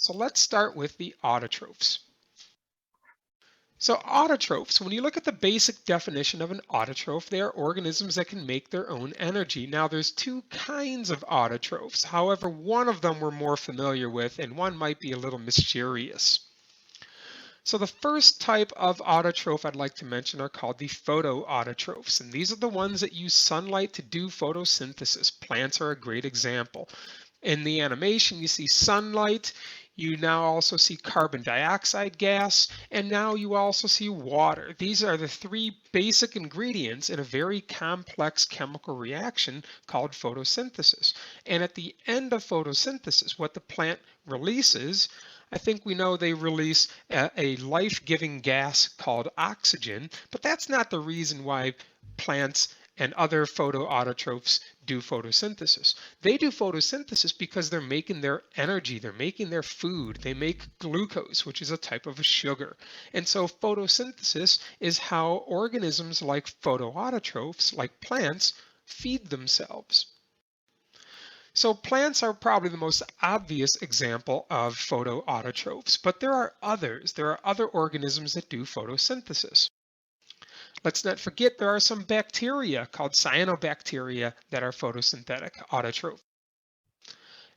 So let's start with the autotrophs. So autotrophs, when you look at the basic definition of an autotroph, they are organisms that can make their own energy. Now there's two kinds of autotrophs. However, one of them we're more familiar with and one might be a little mysterious. So the first type of autotroph I'd like to mention are called the photoautotrophs, and these are the ones that use sunlight to do photosynthesis. Plants are a great example. In the animation, you see sunlight, you now also see carbon dioxide gas, and now you also see water. These are the three basic ingredients in a very complex chemical reaction called photosynthesis. And at the end of photosynthesis, what the plant releases, I think we know they release a life-giving gas called oxygen, but that's not the reason why plants and other photoautotrophs do photosynthesis. They do photosynthesis because they're making their energy, they're making their food, they make glucose, which is a type of a sugar. And so photosynthesis is how organisms like photoautotrophs, like plants, feed themselves. So plants are probably the most obvious example of photoautotrophs, but there are others. There are other organisms that do photosynthesis. Let's not forget there are some bacteria called cyanobacteria that are photosynthetic autotrophs.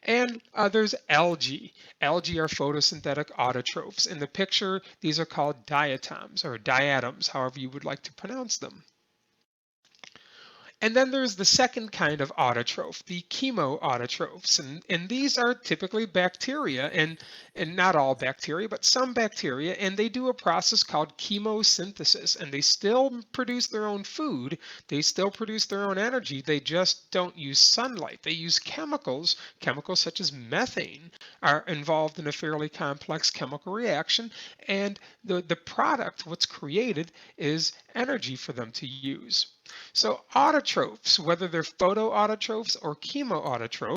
And there's algae. Algae are photosynthetic autotrophs. In the picture, these are called diatoms or diatoms, however you would like to pronounce them. And then there's the second kind of autotroph, the chemoautotrophs. And these are typically bacteria, and not all bacteria, but some bacteria, and they do a process called chemosynthesis. And they still produce their own food, they still produce their own energy, they just don't use sunlight. They use chemicals. Chemicals such as methane are involved in a fairly complex chemical reaction, and the product, what's created, is energy for them to use. So autotrophs, whether they're photoautotrophs or chemoautotrophs,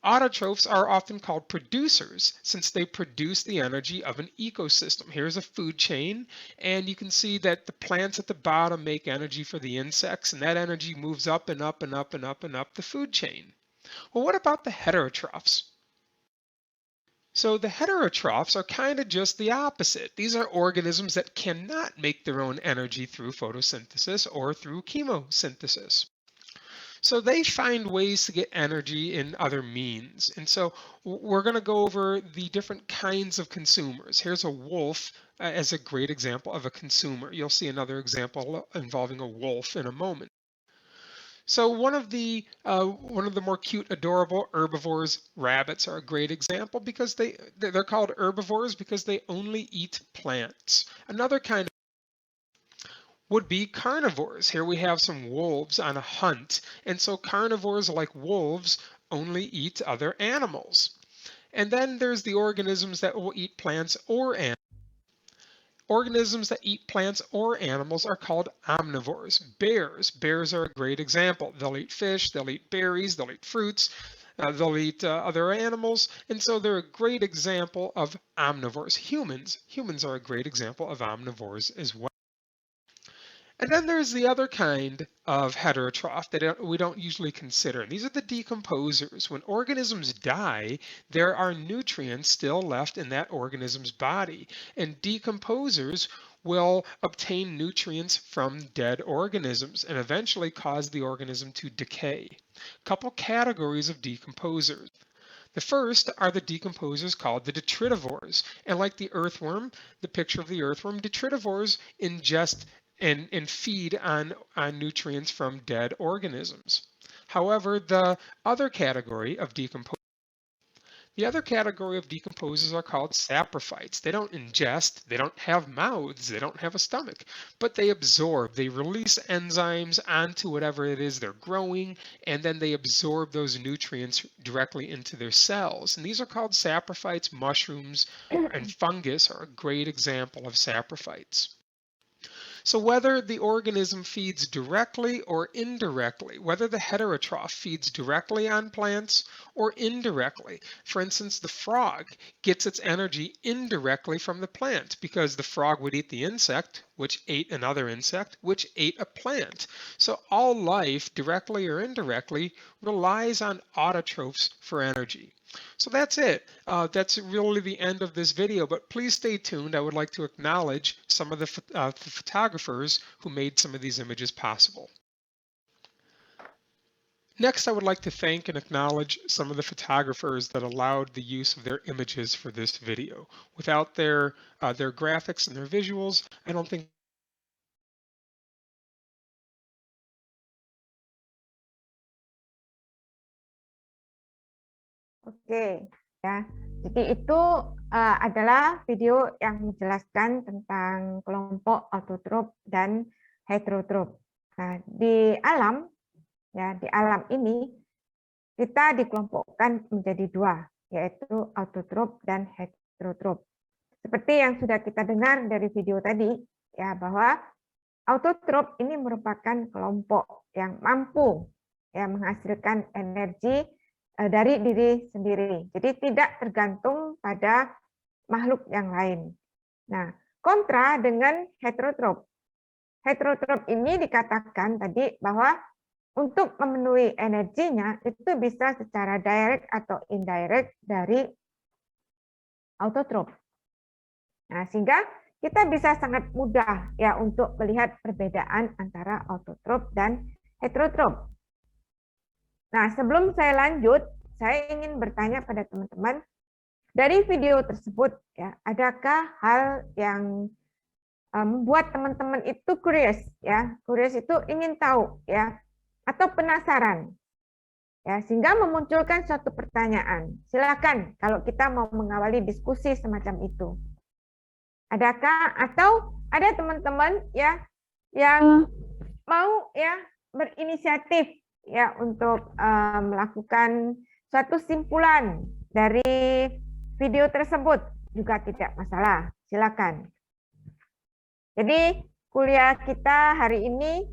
autotrophs are often called producers since they produce the energy of an ecosystem. Here's a food chain, and you can see that the plants at the bottom make energy for the insects, and that energy moves up and up and up and up and up the food chain. Well, what about the heterotrophs? So the heterotrophs are kind of just the opposite. These are organisms that cannot make their own energy through photosynthesis or through chemosynthesis. So they find ways to get energy in other means. And so we're going to go over the different kinds of consumers. Here's a wolf as a great example of a consumer. You'll see another example involving a wolf in a moment. So one of the more cute, adorable herbivores, rabbits, are a great example because they're called herbivores because they only eat plants. Another kind would be carnivores. Here we have some wolves on a hunt, and so carnivores like wolves only eat other animals. And then there's the organisms that will eat plants or animals. Organisms that eat plants or animals are called omnivores. Bears are a great example. They'll eat fish, they'll eat berries, they'll eat fruits, they'll eat other animals, and so they're a great example of omnivores. Humans are a great example of omnivores as well. And then there's the other kind of heterotroph that we don't usually consider. And these are the decomposers. When organisms die, there are nutrients still left in that organism's body. And decomposers will obtain nutrients from dead organisms and eventually cause the organism to decay. A couple categories of decomposers. The first are the decomposers called the detritivores. And like the earthworm, the picture of the earthworm, detritivores ingest and feed on nutrients from dead organisms. However, the other category of decomposers are called saprophytes. They don't ingest, they don't have mouths, they don't have a stomach, but they absorb, they release enzymes onto whatever it is they're growing, and then they absorb those nutrients directly into their cells. And these are called saprophytes. Mushrooms and fungus are a great example of saprophytes. So whether the organism feeds directly or indirectly, whether the heterotroph feeds directly on plants or indirectly. For instance, the frog gets its energy indirectly from the plant because the frog would eat the insect, which ate another insect, which ate a plant. So all life, directly or indirectly, relies on autotrophs for energy. So that's it. That's really the end of this video, but please stay tuned. I would like to acknowledge some of the photographers who made some of these images possible. Next, I would like to thank and acknowledge some of the photographers that allowed the use of their images for this video. Without their graphics and their visuals, I don't think. Oke, ya. Jadi itu adalah video yang menjelaskan tentang kelompok autotrof dan heterotrof. Nah, di alam ini kita dikelompokkan menjadi dua, yaitu autotrof dan heterotrof. Seperti yang sudah kita dengar dari video tadi, ya, bahwa autotrof ini merupakan kelompok yang mampu ya menghasilkan energi dari diri sendiri. Jadi tidak tergantung pada makhluk yang lain. Nah, kontra dengan heterotrof. Heterotrof ini dikatakan tadi bahwa untuk memenuhi energinya itu bisa secara direct atau indirect dari autotrof. Nah, sehingga kita bisa sangat mudah ya untuk melihat perbedaan antara autotrof dan heterotrof. Nah, sebelum saya lanjut, saya ingin bertanya pada teman-teman, dari video tersebut, ya, adakah hal yang membuat teman-teman itu curious, ya, curious itu ingin tahu, ya, atau penasaran, ya, sehingga memunculkan suatu pertanyaan. Silakan kalau kita mau mengawali diskusi semacam itu. Adakah atau ada teman-teman ya yang mau ya berinisiatif ya untuk melakukan suatu simpulan dari video tersebut, juga tidak masalah, silakan. Jadi kuliah kita hari ini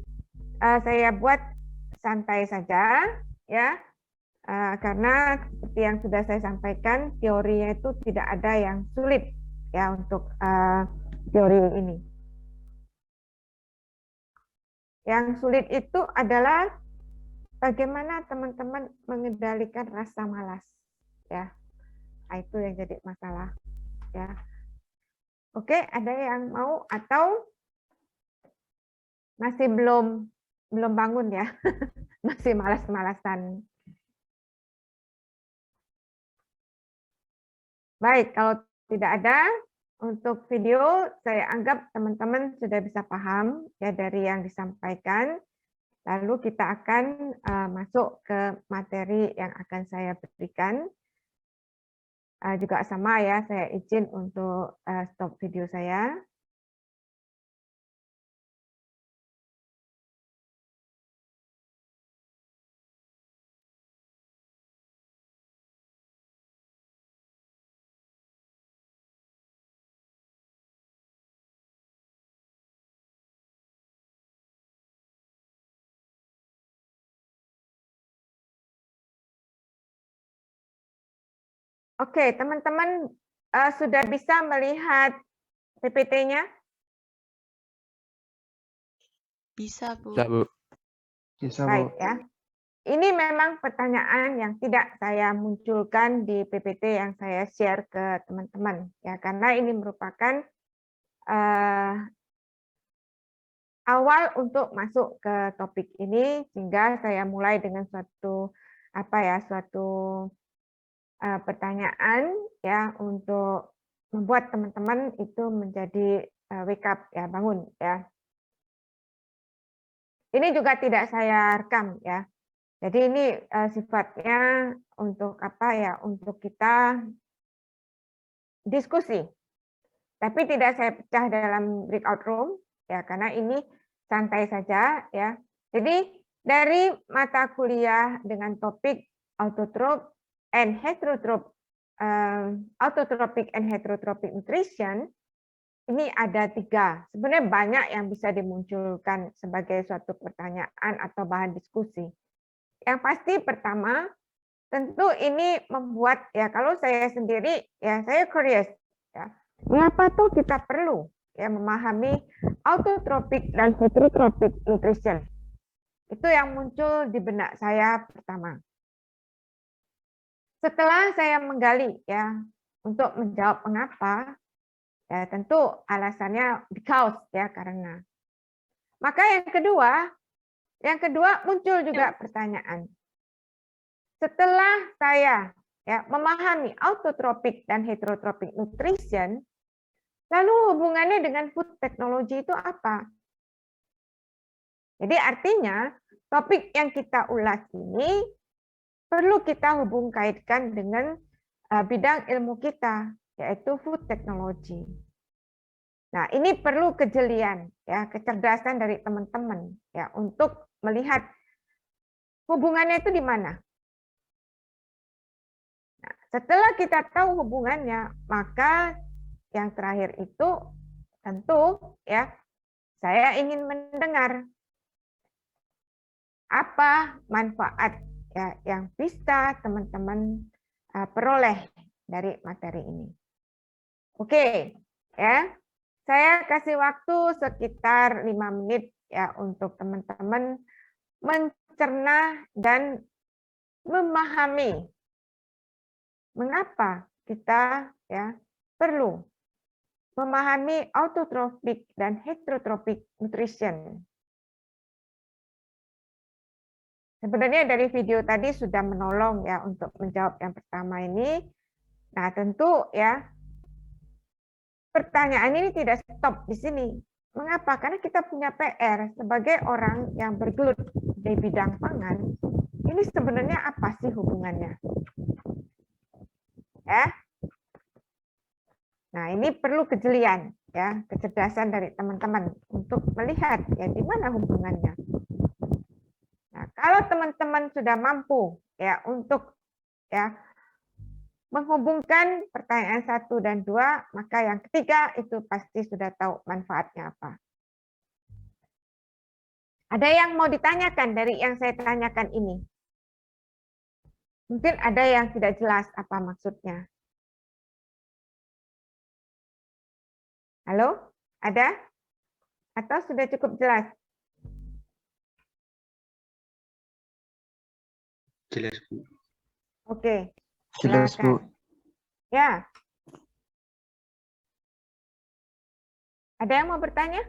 saya buat santai saja ya, karena seperti yang sudah saya sampaikan, teorinya itu tidak ada yang sulit ya untuk teori ini. Yang sulit itu adalah bagaimana teman-teman mengendalikan rasa malas, ya. Nah, itu yang jadi masalah, ya. Oke, ada yang mau atau masih belum bangun ya, masih malas-malasan. Baik, kalau tidak ada untuk video, saya anggap teman-teman sudah bisa paham ya dari yang disampaikan. Lalu kita akan masuk ke materi yang akan saya berikan. Juga sama ya, saya izin untuk stop video saya. Oke, teman-teman sudah bisa melihat PPT-nya? Bisa, Bu. Bisa, Bu. Bisa, Bu. Baik ya. Ini memang pertanyaan yang tidak saya munculkan di PPT yang saya share ke teman-teman ya, karena ini merupakan awal untuk masuk ke topik ini, sehingga saya mulai dengan suatu pertanyaan ya untuk membuat teman-teman itu menjadi wake up ya, bangun ya. Ini juga tidak saya rekam ya. Jadi ini sifatnya untuk untuk kita diskusi. Tapi tidak saya pecah dalam breakout room ya, karena ini santai saja ya. Jadi dari mata kuliah dengan topik autotrof and heterotroph, autotrophic and heterotrophic nutrition, ini ada 3. Sebenarnya banyak yang bisa dimunculkan sebagai suatu pertanyaan atau bahan diskusi. Yang pasti pertama, tentu ini membuat ya, kalau saya sendiri ya saya curious ya. Mengapa tuh kita perlu ya memahami autotrophic dan heterotrophic nutrition? Itu yang muncul di benak saya pertama. Setelah saya menggali ya untuk menjawab mengapa, ya tentu alasannya because ya karena. Maka yang kedua muncul juga pertanyaan. Setelah saya ya memahami autotrophic dan heterotrophic nutrition, lalu hubungannya dengan food technology itu apa? Jadi artinya topik yang kita ulas ini perlu kita hubung kaitkan dengan bidang ilmu kita, yaitu food technology. Nah, ini perlu kejelian, ya, kecerdasan dari teman-teman, ya, untuk melihat hubungannya itu di mana. Nah, setelah kita tahu hubungannya, maka yang terakhir itu tentu, ya, saya ingin mendengar apa manfaat ya yang bisa teman-teman peroleh dari materi ini. Oke, ya. Saya kasih waktu sekitar 5 menit ya untuk teman-teman mencerna dan memahami mengapa kita ya perlu memahami autotrophic dan heterotrophic nutrition. Sebenarnya dari video tadi sudah menolong ya untuk menjawab yang pertama ini. Nah, tentu ya pertanyaan ini tidak stop di sini. Mengapa? Karena kita punya PR sebagai orang yang bergelut di bidang pangan. Ini sebenarnya apa sih hubungannya? Ya. Nah, ini perlu kejelian ya, kecerdasan dari teman-teman untuk melihat ya di mana hubungannya. Nah, kalau teman-teman sudah mampu ya untuk ya menghubungkan pertanyaan 1 dan 2, maka yang ketiga itu pasti sudah tahu manfaatnya apa. Ada yang mau ditanyakan dari yang saya tanyakan ini? Mungkin ada yang tidak jelas apa maksudnya. Halo? Ada? Atau sudah cukup jelas? Jelas, Bu. Oke. Jelas, Bu. Silakan. Ya. Ada yang mau bertanya?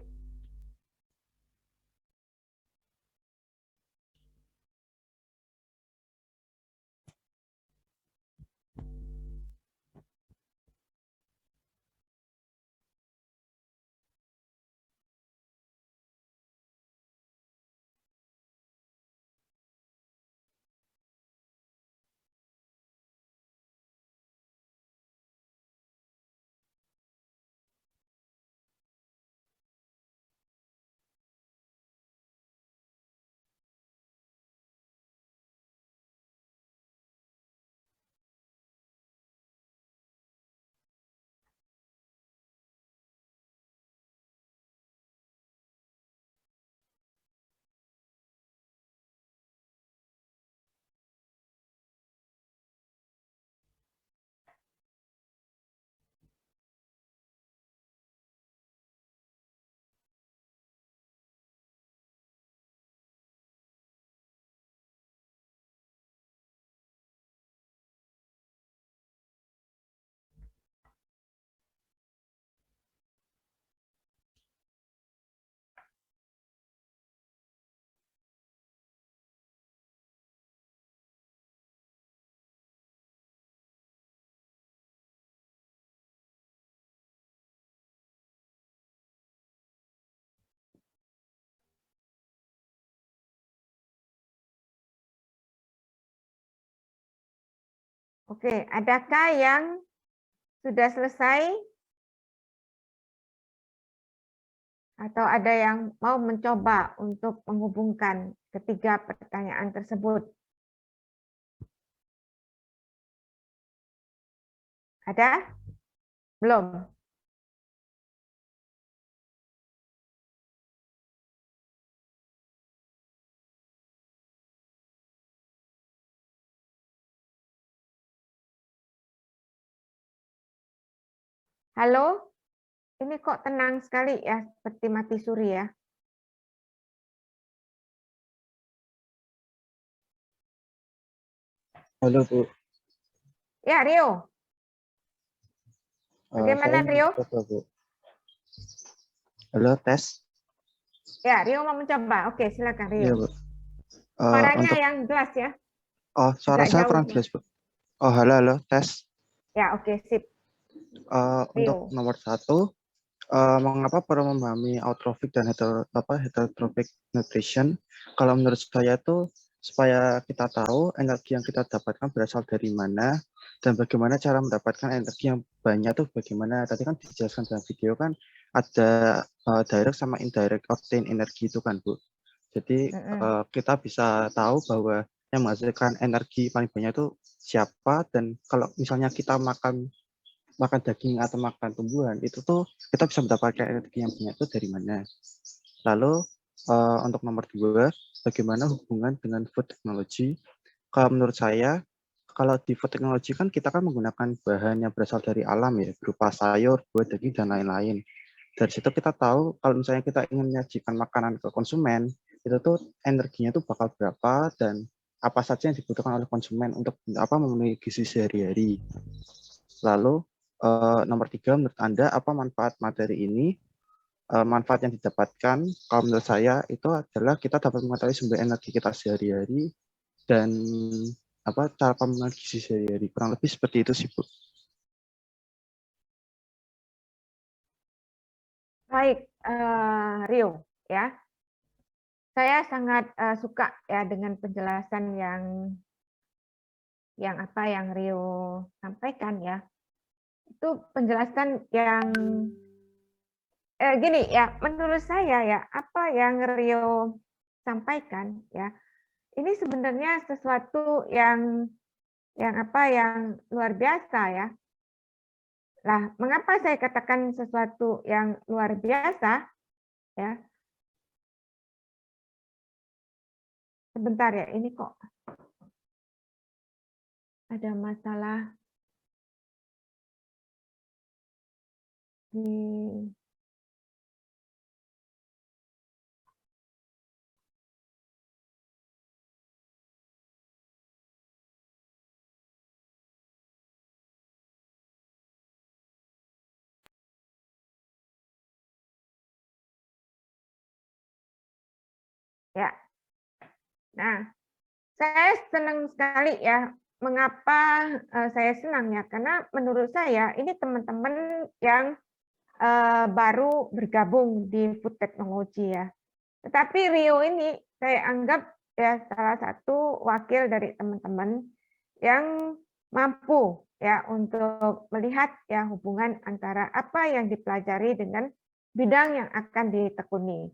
Oke, adakah yang sudah selesai? Atau ada yang mau mencoba untuk menghubungkan ketiga pertanyaan tersebut? Ada? Belum? Halo? Ini kok tenang sekali ya, seperti mati suri ya. Halo, Bu. Ya, Rio. Bagaimana, Saya Rio? mencoba, Bu. Halo, tes. Ya, Rio mau mencoba. Oke, silakan Iya, Rio. Bu. Suaranya Untuk yang jelas ya. suara Agak saya jauh. kurang jelas, Bu. Oh, halo, tes. Ya, oke, sip. Untuk Rio. nomor 1, mengapa perlu memahami autotrophic dan heterotrophic nutrition? Kalau menurut saya itu supaya kita tahu energi yang kita dapatkan berasal dari mana dan bagaimana cara mendapatkan energi yang banyak tuh bagaimana. Tadi kan dijelaskan dalam video kan ada direct sama indirect obtain energi itu kan, Bu. Jadi kita bisa tahu bahwa yang menghasilkan energi paling banyak itu siapa, dan kalau misalnya kita makan daging atau makan tumbuhan itu tuh kita bisa mendapatkan energi yang banyak itu dari mana. Lalu untuk nomor 2, bagaimana hubungan dengan food technology? Kalau menurut saya, kalau di food technology kan kita kan menggunakan bahan yang berasal dari alam ya, berupa sayur, buah, daging, dan lain-lain. Dari situ kita tahu kalau misalnya kita ingin menyajikan makanan ke konsumen, itu tuh energinya tuh bakal berapa dan apa saja yang dibutuhkan oleh konsumen untuk memenuhi gizi sehari-hari. Lalu nomor 3, menurut Anda apa manfaat materi ini? Manfaat yang didapatkan, kalau menurut saya itu adalah kita dapat mengetahui sumber energi kita sehari-hari dan cara pemenuhan gizi sehari-hari. Kurang lebih seperti itu sih, Bu. Baik, Rio, ya. Saya sangat suka ya dengan penjelasan yang Rio sampaikan ya. Itu penjelasan yang gini ya, menurut saya ya, apa yang Rio sampaikan ya, ini sebenarnya sesuatu yang luar biasa ya. Nah, mengapa saya katakan sesuatu yang luar biasa ya? Sebentar ya, ini kok ada masalah di ya. Nah, saya senang sekali ya. Mengapa saya senang ya? Karena menurut saya ini teman-teman yang baru bergabung di food technology ya. Tetapi Rio ini saya anggap ya salah satu wakil dari teman-teman yang mampu ya untuk melihat ya hubungan antara apa yang dipelajari dengan bidang yang akan ditekuni.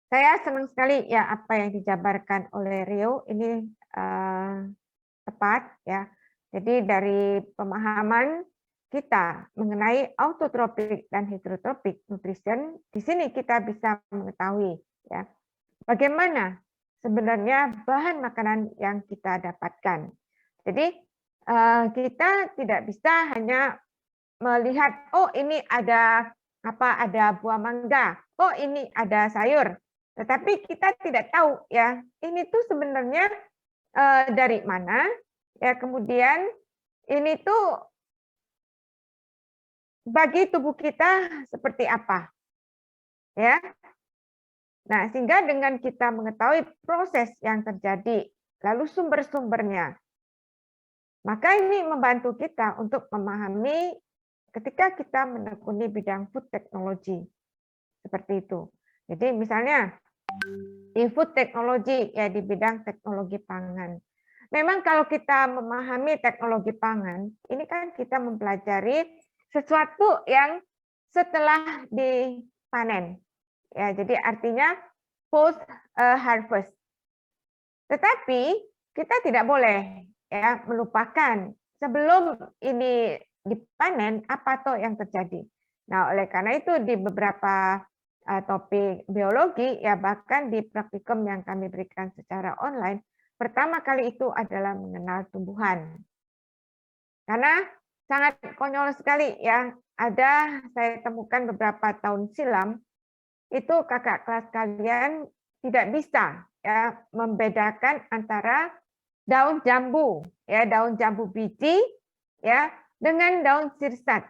Saya senang sekali ya apa yang dijabarkan oleh Rio ini tepat ya. Jadi dari pemahaman kita mengenai autotropik dan heterotropik nutrition, di sini kita bisa mengetahui ya bagaimana sebenarnya bahan makanan yang kita dapatkan. Jadi kita tidak bisa hanya melihat oh ini ada buah mangga, oh ini ada sayur. Tetapi kita tidak tahu ya, ini tuh sebenarnya dari mana, ya kemudian ini tuh bagi tubuh kita seperti apa, ya. Nah, sehingga dengan kita mengetahui proses yang terjadi, lalu sumber-sumbernya, maka ini membantu kita untuk memahami ketika kita menekuni bidang food technology, seperti itu. Jadi misalnya di food technology ya di bidang teknologi pangan. Memang kalau kita memahami teknologi pangan, ini kan kita mempelajari sesuatu yang setelah dipanen. Ya, jadi artinya post harvest. Tetapi kita tidak boleh ya melupakan sebelum ini dipanen apa toh yang terjadi. Nah, oleh karena itu di beberapa topik biologi ya bahkan di praktikum yang kami berikan secara online, pertama kali itu adalah mengenal tumbuhan. Karena sangat konyol sekali ya, ada saya temukan beberapa tahun silam itu kakak kelas kalian tidak bisa ya membedakan antara daun jambu, ya daun jambu biji, ya dengan daun sirsat.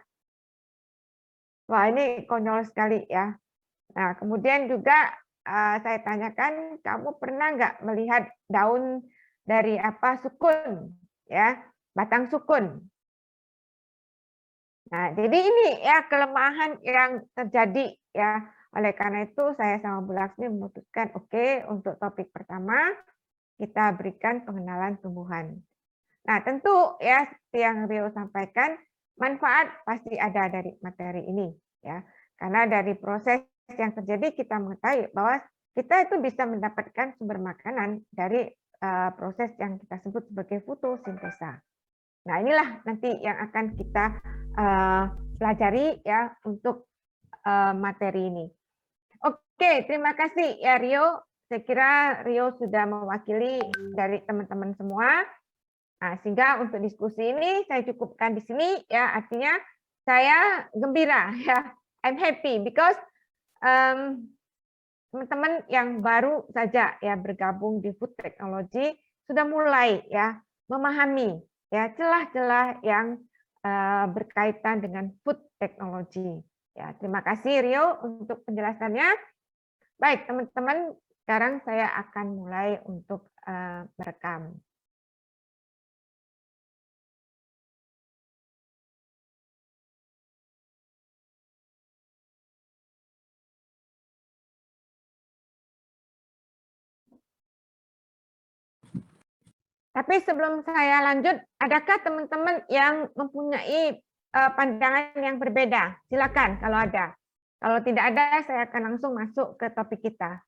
Wah ini konyol sekali ya. Nah kemudian juga saya tanyakan, kamu pernah nggak melihat daun dari apa sukun, ya batang sukun. Nah jadi ini ya kelemahan yang terjadi ya. Oleh karena itu saya sama Bu Laksmi memutuskan, oke, untuk topik pertama kita berikan pengenalan tumbuhan. Nah, tentu ya seperti yang Rio sampaikan, manfaat pasti ada dari materi ini ya. Karena dari proses yang terjadi kita mengetahui bahwa kita itu bisa mendapatkan sumber makanan dari proses yang kita sebut sebagai fotosintesa. Nah, inilah nanti yang akan kita pelajari ya untuk materi ini. Oke, terima kasih ya Rio. Saya kira Rio sudah mewakili dari teman-teman semua. Nah, sehingga untuk diskusi ini saya cukupkan di sini ya, artinya saya gembira ya. I'm happy because teman-teman yang baru saja ya bergabung di food technology sudah mulai ya memahami ya celah-celah yang berkaitan dengan food technology. Ya, terima kasih Rio untuk penjelasannya. Baik, teman-teman, sekarang saya akan mulai untuk merekam. Tapi sebelum saya lanjut, adakah teman-teman yang mempunyai pandangan yang berbeda? Silakan kalau ada. Kalau tidak ada, saya akan langsung masuk ke topik kita.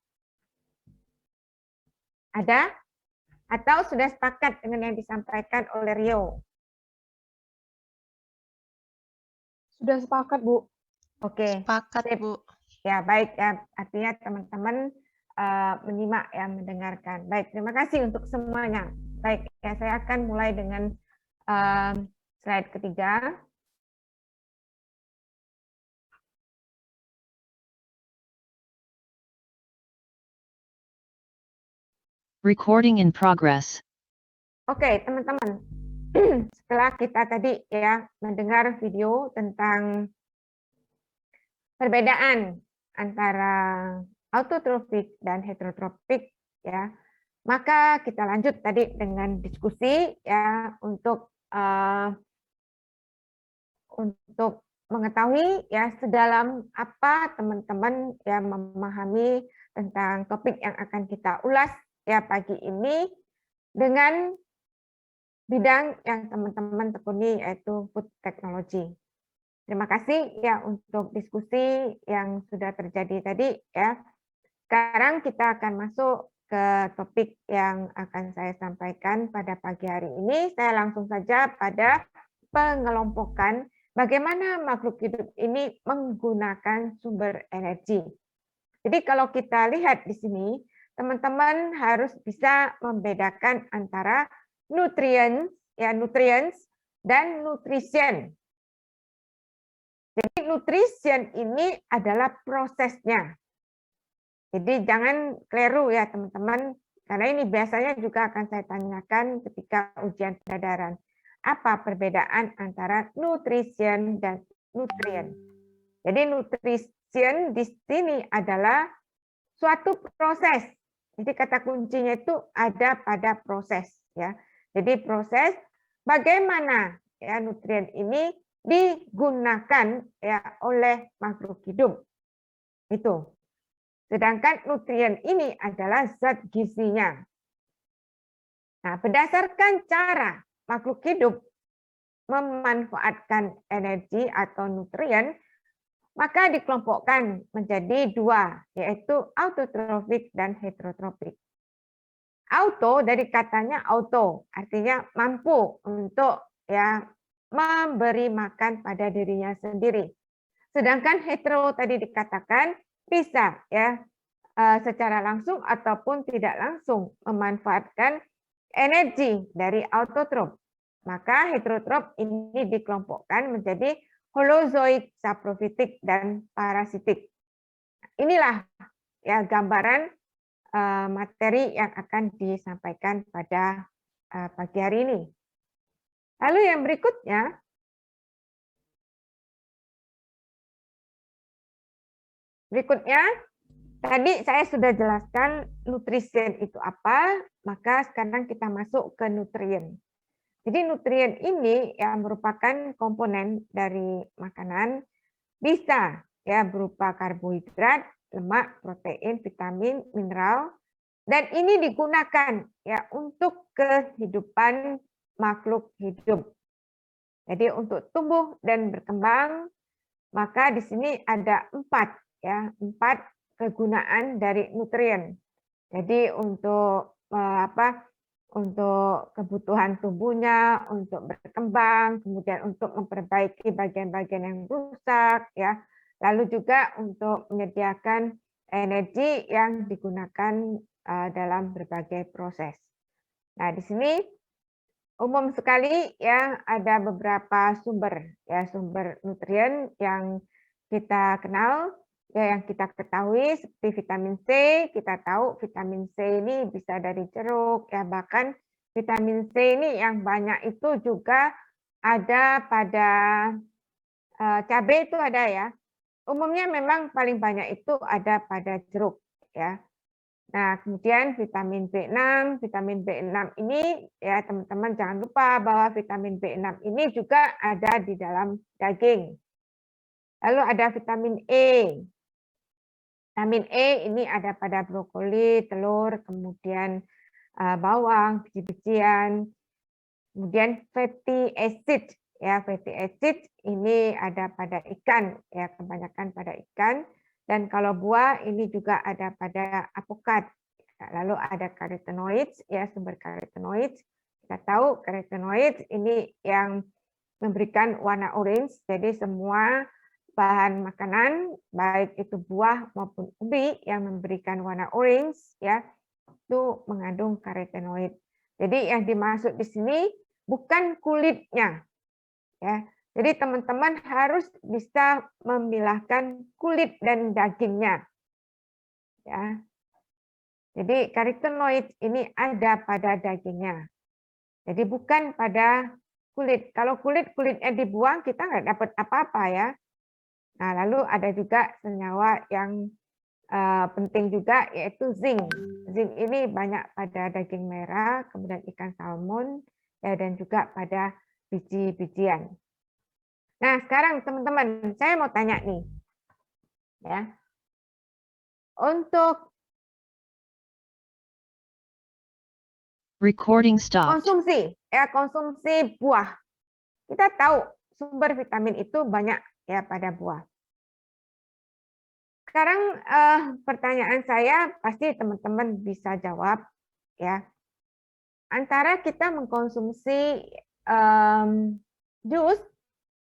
Ada? Atau sudah sepakat dengan yang disampaikan oleh Rio? Sudah sepakat, Bu. Oke. Sepakat, Sip. Bu. Ya, baik ya. Artinya teman-teman menyimak ya, mendengarkan. Baik, terima kasih untuk semuanya. Baik, ya saya akan mulai dengan slide ketiga. Recording in progress. Oke, teman-teman. Setelah kita tadi ya mendengar video tentang perbedaan antara autotrofik dan heterotropik ya, maka kita lanjut tadi dengan diskusi ya untuk mengetahui ya sedalam apa teman-teman ya memahami tentang topik yang akan kita ulas ya pagi ini dengan bidang yang teman-teman tekuni yaitu food technology. Terima kasih ya untuk diskusi yang sudah terjadi tadi ya. Sekarang kita akan masuk ke topik yang akan saya sampaikan pada pagi hari ini. Saya langsung saja pada pengelompokan bagaimana makhluk hidup ini menggunakan sumber energi. Jadi kalau kita lihat di sini, teman-teman harus bisa membedakan antara nutrients dan nutrition. Jadi nutrition ini adalah prosesnya. Jadi jangan keliru ya teman-teman, karena ini biasanya juga akan saya tanyakan ketika ujian kesadaran. Apa perbedaan antara nutrition dan nutrien? Jadi nutrition di sini adalah suatu proses. Jadi kata kuncinya itu ada pada proses ya. Jadi proses bagaimana ya nutrien ini digunakan ya oleh makhluk hidup. Itu. Sedangkan nutrien ini adalah zat gizinya. Nah, berdasarkan cara makhluk hidup memanfaatkan energi atau nutrien, maka dikelompokkan menjadi dua, yaitu autotrofik dan heterotropik. Auto dari katanya auto, artinya mampu untuk ya memberi makan pada dirinya sendiri. Sedangkan hetero tadi dikatakan bisa ya secara langsung ataupun tidak langsung memanfaatkan energi dari autotrof. Maka heterotrof ini dikelompokkan menjadi holozoik, saprofitik, dan parasitik. Inilah ya gambaran materi yang akan disampaikan pada pagi hari ini. Lalu yang berikutnya, tadi saya sudah jelaskan nutrisen itu apa, maka sekarang kita masuk ke nutrien. Jadi nutrien ini yang merupakan komponen dari makanan, bisa ya berupa karbohidrat, lemak, protein, vitamin, mineral, dan ini digunakan ya untuk kehidupan makhluk hidup. Jadi untuk tumbuh dan berkembang, maka di sini ada 4 kegunaan dari nutrien. Jadi untuk untuk kebutuhan tubuhnya, untuk berkembang, kemudian untuk memperbaiki bagian-bagian yang rusak, ya. Lalu juga untuk menyediakan energi yang digunakan dalam berbagai proses. Nah, di sini umum sekali ya ada beberapa sumber nutrien yang kita kenal, ya yang kita ketahui seperti vitamin C. Kita tahu vitamin C ini bisa dari jeruk, ya bahkan vitamin C ini yang banyak itu juga ada pada cabai itu ada ya. Umumnya memang paling banyak itu ada pada jeruk ya. Nah, kemudian vitamin B6 ini ya teman-teman jangan lupa bahwa vitamin B6 ini juga ada di dalam daging. Lalu ada vitamin E. Vitamin E ini ada pada brokoli, telur, kemudian bawang, biji-bijian. Kemudian fatty acid, ya fatty acid ini ada pada ikan, ya kebanyakan pada ikan. Dan kalau buah ini juga ada pada alpukat. Lalu ada carotenoids, ya sumber carotenoids. Kita tahu carotenoids ini yang memberikan warna orange. Jadi semua bahan makanan, baik itu buah maupun ubi yang memberikan warna orange, ya itu mengandung carotenoid. Jadi yang dimaksud di sini bukan kulitnya, ya. Jadi teman-teman harus bisa memilahkan kulit dan dagingnya, ya. Jadi carotenoid ini ada pada dagingnya. Jadi bukan pada kulit. Kalau kulitnya dibuang kita nggak dapat apa-apa ya. Nah, lalu ada juga senyawa yang penting juga yaitu zinc. Zinc ini banyak pada daging merah, kemudian ikan salmon, ya, dan juga pada biji-bijian. Nah, sekarang teman-teman, saya mau tanya nih, ya, untuk Recording stopped. konsumsi buah, kita tahu sumber vitamin itu banyak ya pada buah. Sekarang pertanyaan saya pasti teman-teman bisa jawab ya. Antara kita mengkonsumsi jus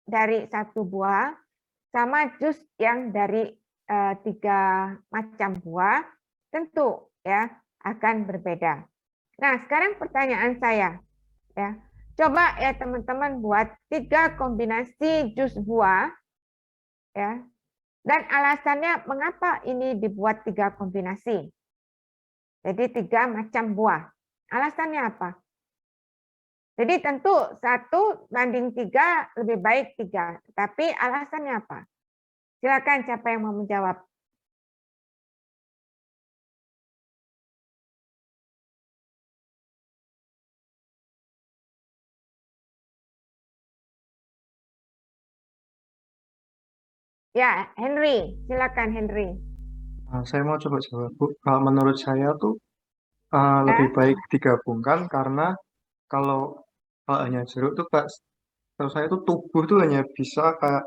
dari satu buah sama jus yang dari 3 macam buah, tentu ya akan berbeda. Nah, sekarang pertanyaan saya ya. Coba ya teman-teman buat 3 kombinasi jus buah ya. Dan alasannya mengapa ini dibuat 3 kombinasi? Jadi 3 macam buah. Alasannya apa? Jadi tentu 1:3 lebih baik 3. Tapi alasannya apa? Silakan siapa yang mau menjawab? Ya, Henry. Silakan Henry. Saya mau coba jawab, Bu. Kalau menurut saya tuh Ya. lebih baik digabungkan karena kalau hanya jeruk tuh kalau saya tuh tubuh tuh hanya bisa kayak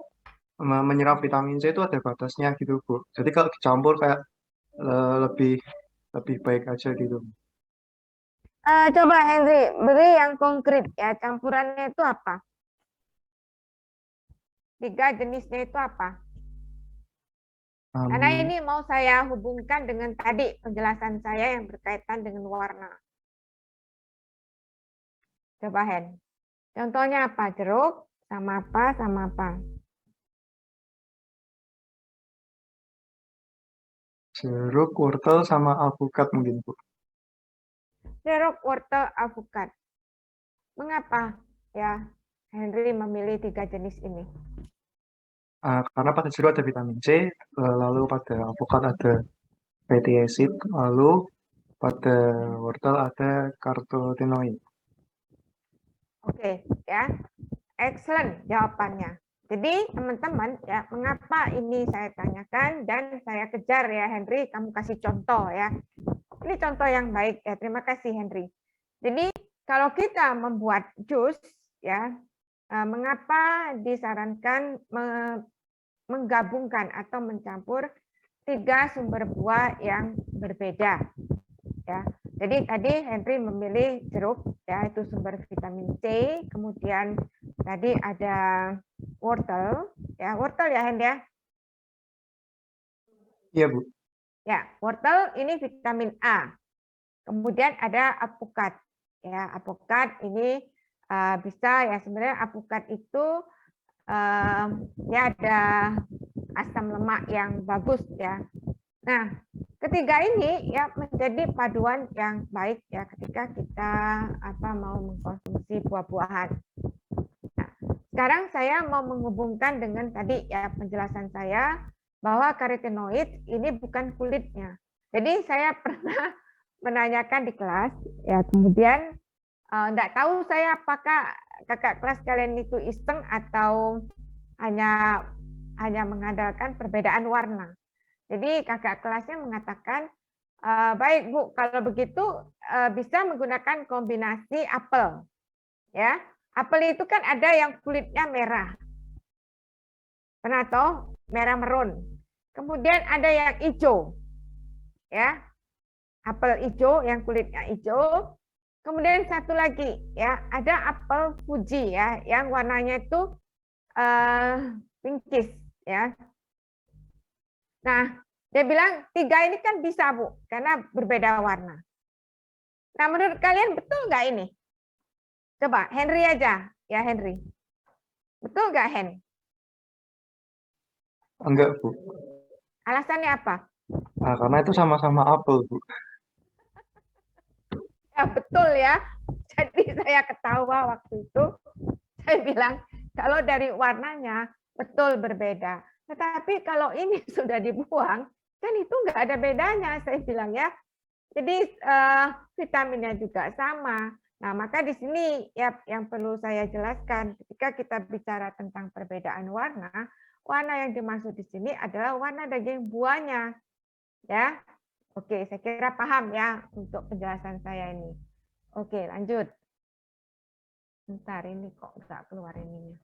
menyerap vitamin C itu ada batasnya gitu, Bu. Jadi kalau dicampur kayak lebih baik aja gitu. Coba Henry, beri yang konkret ya. Campurannya itu apa? 3 jenisnya itu apa? Karena ini mau saya hubungkan dengan tadi penjelasan saya yang berkaitan dengan warna. Coba Hen. Contohnya apa? Jeruk sama apa? Sama apa? Jeruk, wortel, sama alpukat mungkin, Bu. Jeruk, wortel, alpukat. Mengapa ya Henry memilih 3 jenis ini? Karena pada jeruk ada vitamin C, lalu pada alpukat ada fatty acid, lalu pada wortel ada karotenoid. Oke, ya. Excellent jawabannya. Jadi teman-teman ya, mengapa ini saya tanyakan dan saya kejar ya Henry, kamu kasih contoh ya. Ini contoh yang baik ya. Terima kasih Henry. Jadi kalau kita membuat jus ya, mengapa disarankan menggabungkan atau mencampur 3 sumber buah yang berbeda ya. Jadi tadi Henry memilih jeruk ya, itu sumber vitamin C, kemudian tadi ada wortel ya, wortel ya Henry ya. Iya, Bu. Ya, wortel ini vitamin A. Kemudian ada apukat ya, apukat ini bisa ya, sebenarnya apukat itu ya ada asam lemak yang bagus ya. Nah, ketiga ini ya menjadi paduan yang baik ya ketika kita mau mengkonsumsi buah-buahan. Nah, sekarang saya mau menghubungkan dengan tadi ya penjelasan saya bahwa karotenoid ini bukan kulitnya. Jadi saya pernah menanyakan di kelas ya, kemudian enggak tahu saya apakah kakak kelas kalian itu iseng atau hanya mengandalkan perbedaan warna. Jadi kakak kelasnya mengatakan, baik Bu, kalau begitu bisa menggunakan kombinasi apel. Ya, apel itu kan ada yang kulitnya merah. Pernah tahu? Merah merun. Kemudian ada yang hijau. Ya. Apel hijau yang kulitnya hijau. Kemudian satu lagi ya, ada apel Fuji ya, yang warnanya itu pinkish ya. Nah, dia bilang 3 ini kan bisa Bu, karena berbeda warna. Nah, menurut kalian betul nggak ini? Coba Henry aja, ya Henry. Betul nggak Hen? Enggak, Bu. Alasannya apa? Karena itu sama-sama apel, Bu. Ya betul ya. Jadi saya ketawa waktu itu. Saya bilang kalau dari warnanya betul berbeda. Tetapi kalau ini sudah dibuang, kan itu nggak ada bedanya, saya bilang ya. Jadi vitaminnya juga sama. Nah, maka di sini ya yang perlu saya jelaskan ketika kita bicara tentang perbedaan warna, warna yang dimaksud di sini adalah warna daging buahnya. Ya. Oke, saya kira paham ya untuk penjelasan saya ini. Oke, lanjut. Bentar, ini kok nggak keluar ininya.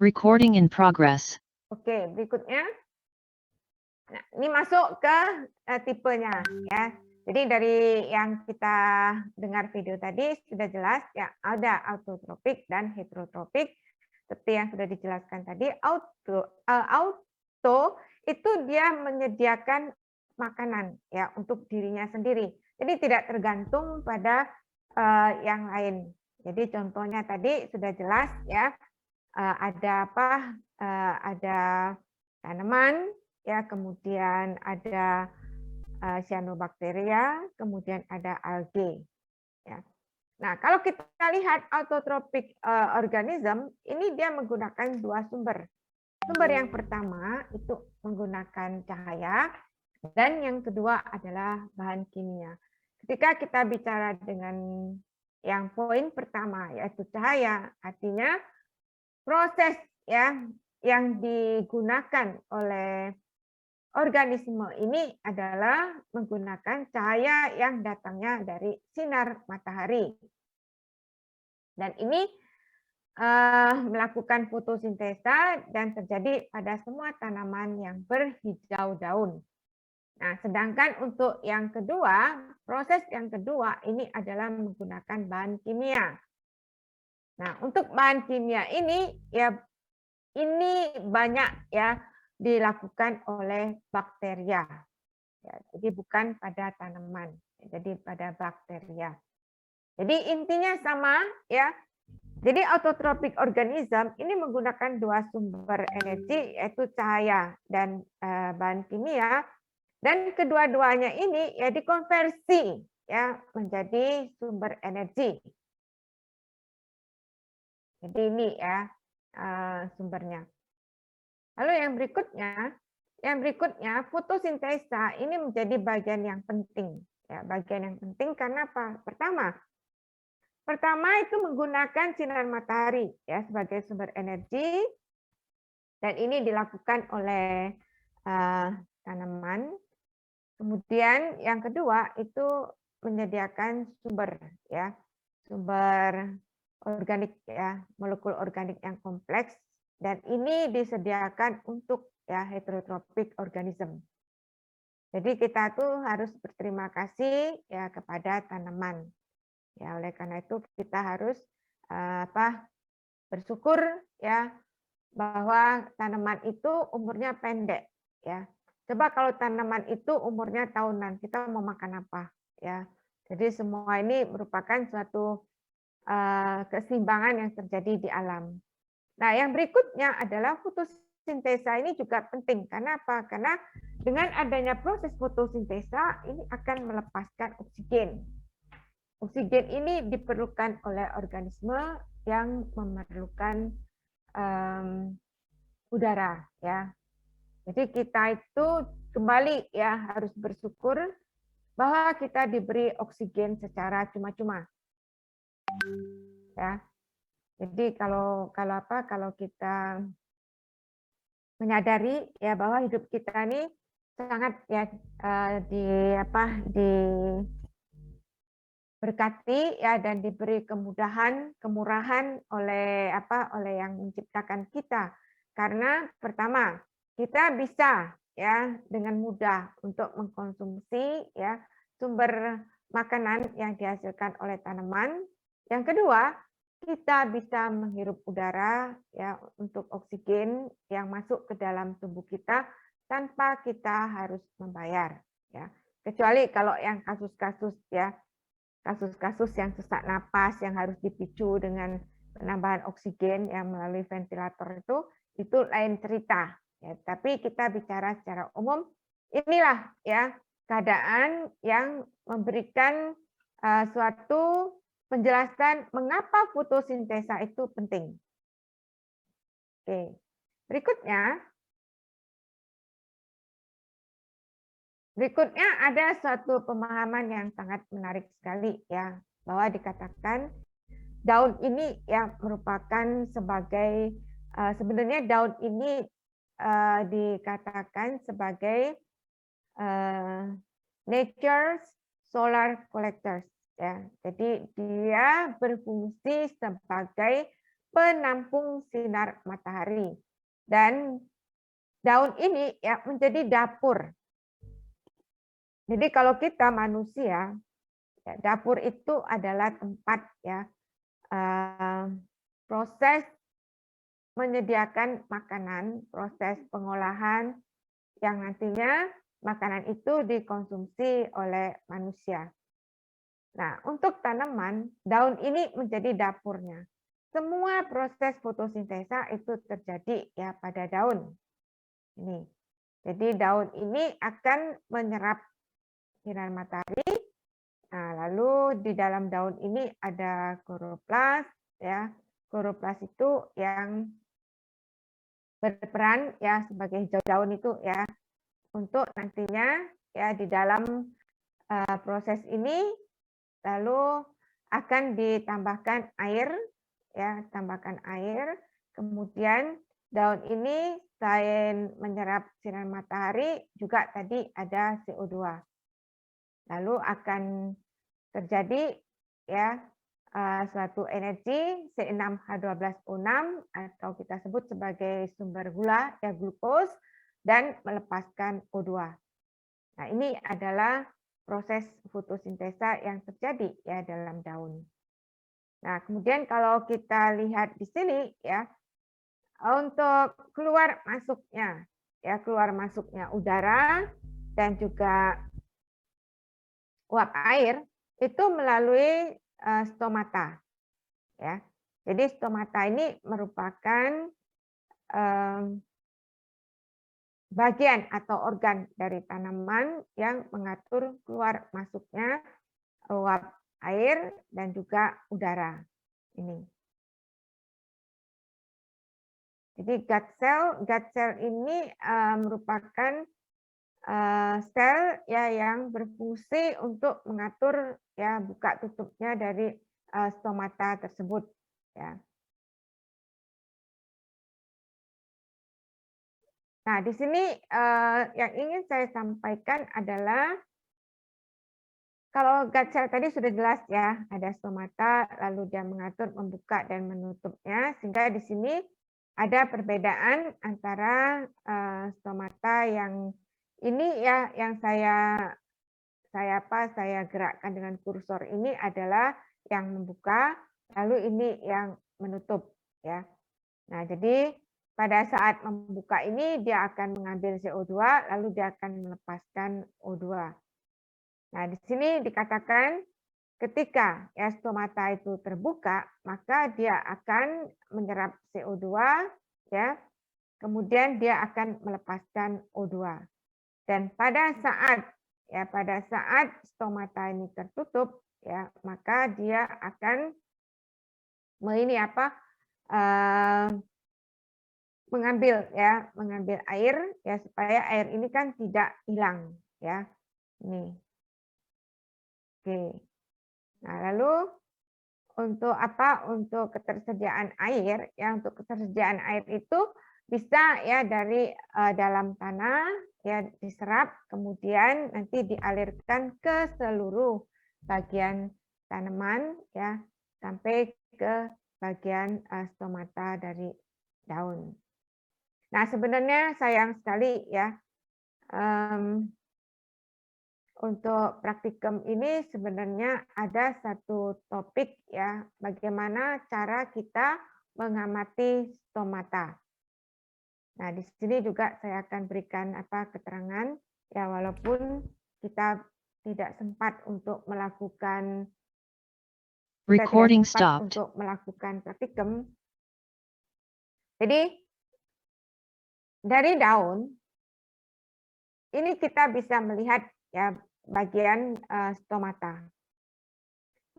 Recording in progress. Oke, berikutnya. Nah, ini masuk ke tipenya ya. Jadi dari yang kita dengar video tadi sudah jelas ya, ada autotropik dan heterotropik. Seperti yang sudah dijelaskan tadi, auto itu dia menyediakan makanan ya untuk dirinya sendiri. Jadi tidak tergantung pada yang lain. Jadi contohnya tadi sudah jelas ya, ada apa? Ada tanaman ya, kemudian ada cyanobacteria, kemudian ada algae. Ya. Nah, kalau kita lihat autotropik organism, ini dia menggunakan 2 sumber. Sumber yang pertama itu menggunakan cahaya, dan yang kedua adalah bahan kimia. Ketika kita bicara dengan yang poin pertama, yaitu cahaya, artinya proses ya yang digunakan oleh organisme ini adalah menggunakan cahaya yang datangnya dari sinar matahari. Dan ini melakukan fotosintesa dan terjadi pada semua tanaman yang berhijau daun. Nah, sedangkan untuk yang kedua, proses yang kedua ini adalah menggunakan bahan kimia. Nah, untuk bahan kimia ini ya ini banyak ya dilakukan oleh bakteria. Ya, jadi bukan pada tanaman, jadi pada bakteria. Jadi intinya sama ya. Jadi autotropik organism ini menggunakan 2 sumber energi, yaitu cahaya dan bahan kimia. Dan kedua-duanya ini ya dikonversi ya menjadi sumber energi. Jadi ini ya sumbernya. Lalu yang berikutnya fotosintesa ini menjadi bagian yang penting. Ya, bagian yang penting karena apa? Pertama itu menggunakan sinar matahari ya sebagai sumber energi, dan ini dilakukan oleh tanaman. Kemudian yang kedua itu menyediakan sumber organik ya, molekul organik yang kompleks, dan ini disediakan untuk ya heterotropik organisme. Jadi kita tuh harus berterima kasih ya kepada tanaman. Ya, oleh karena itu kita harus bersyukur ya bahwa tanaman itu umurnya pendek ya. Coba kalau tanaman itu umurnya tahunan, kita mau makan apa ya. Jadi semua ini merupakan suatu keseimbangan yang terjadi di alam. Nah, yang berikutnya adalah fotosintesa ini juga penting. Karena apa? Karena dengan adanya proses fotosintesa ini akan melepaskan oksigen. Oksigen ini diperlukan oleh organisme yang memerlukan udara ya. Jadi kita itu kembali ya harus bersyukur bahwa kita diberi oksigen secara cuma-cuma. Ya. Jadi kalau kita menyadari ya bahwa hidup kita ini sangat ya diberkati ya dan diberi kemudahan, kemurahan oleh yang menciptakan kita. Karena pertama, kita bisa ya dengan mudah untuk mengkonsumsi ya sumber makanan yang dihasilkan oleh tanaman. Yang kedua, kita bisa menghirup udara ya untuk oksigen yang masuk ke dalam tubuh kita tanpa kita harus membayar ya. Kecuali kalau yang kasus-kasus yang sesak napas yang harus dipicu dengan penambahan oksigen yang melalui ventilator itu lain cerita ya. Tapi kita bicara secara umum, inilah ya keadaan yang memberikan suatu penjelasan mengapa fotosintesa itu penting. Oke. Berikutnya ada suatu pemahaman yang sangat menarik sekali ya, bahwa dikatakan daun ini ya merupakan sebagai sebenarnya daun ini dikatakan sebagai nature's solar collectors ya. Jadi dia berfungsi sebagai penampung sinar matahari, dan daun ini ya menjadi dapur. Jadi kalau kita manusia, ya, dapur itu adalah tempat ya proses menyediakan makanan, proses pengolahan yang nantinya makanan itu dikonsumsi oleh manusia. Nah, untuk tanaman, daun ini menjadi dapurnya. Semua proses fotosintesa itu terjadi ya pada daun. Ini. Jadi daun ini akan menyerap sinar matahari. Nah, lalu di dalam daun ini ada kloroplas ya. Kloroplas itu yang berperan ya sebagai hijau daun itu ya, untuk nantinya ya di dalam proses ini lalu akan ditambahkan air ya, kemudian daun ini selain menyerap sinar matahari juga tadi ada CO2. Lalu akan terjadi ya suatu energi C6H12O6 atau kita sebut sebagai sumber gula ya, glukos, dan melepaskan O2. Nah, ini adalah proses fotosintesa yang terjadi ya dalam daun. Nah, kemudian kalau kita lihat di sini ya, untuk keluar masuknya udara dan juga uap air itu melalui stomata ya. Jadi stomata ini merupakan bagian atau organ dari tanaman yang mengatur keluar masuknya uap air dan juga udara. Ini. Jadi gut cell ini merupakan sel ya yang berfungsi untuk mengatur ya buka tutupnya dari stomata tersebut ya. Nah, di sini yang ingin saya sampaikan adalah kalau gut cell tadi sudah jelas ya, ada stomata lalu dia mengatur membuka dan menutupnya, sehingga di sini ada perbedaan antara stomata yang ini ya yang saya gerakkan dengan kursor ini adalah yang membuka, lalu ini yang menutup ya. Nah, jadi pada saat membuka ini dia akan mengambil CO2 lalu dia akan melepaskan O2. Nah, di sini dikatakan ketika ya stomata itu terbuka, maka dia akan menyerap CO2 ya. Kemudian dia akan melepaskan O2. Dan pada saat stomata ini tertutup ya, maka dia akan mengambil air ya supaya air ini kan tidak hilang ya. Ini. Oke. Nah, lalu untuk untuk ketersediaan air ya, untuk ketersediaan air itu bisa ya dari dalam tanah ya diserap kemudian nanti dialirkan ke seluruh bagian tanaman ya sampai ke bagian stomata dari daun. Nah, sebenarnya sayang sekali ya untuk praktikum ini sebenarnya ada satu topik ya, bagaimana cara kita mengamati stomata. Nah, di sini juga saya akan berikan keterangan ya, walaupun kita tidak sempat untuk melakukan Recording stopped. untuk melakukan praktikum. Jadi dari daun ini kita bisa melihat ya bagian stomata.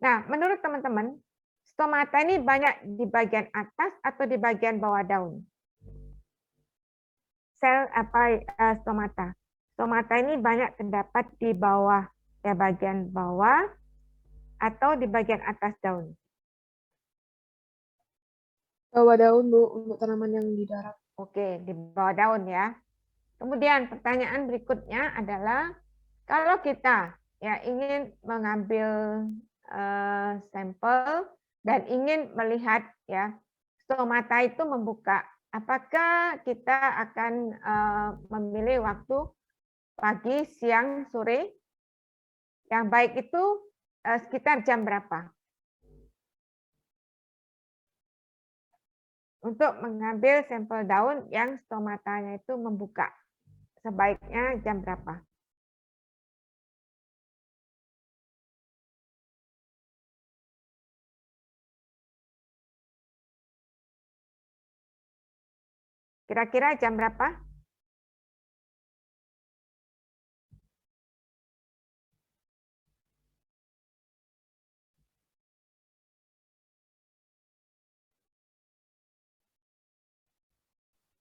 Nah, menurut teman-teman, stomata ini banyak di bagian atas atau di bagian bawah daun? Sel stomata. Stomata ini banyak terdapat di bawah ya bagian bawah atau di bagian atas daun. Bawah daun, Bu, untuk tanaman yang di darat. Oke, di bawah daun ya. Kemudian pertanyaan berikutnya adalah kalau kita ya ingin mengambil sampel dan ingin melihat ya stomata itu membuka, apakah kita akan memilih waktu pagi, siang, sore? Yang baik itu sekitar jam berapa? Untuk mengambil sampel daun yang stomatanya itu membuka, sebaiknya jam berapa? Kira-kira jam berapa?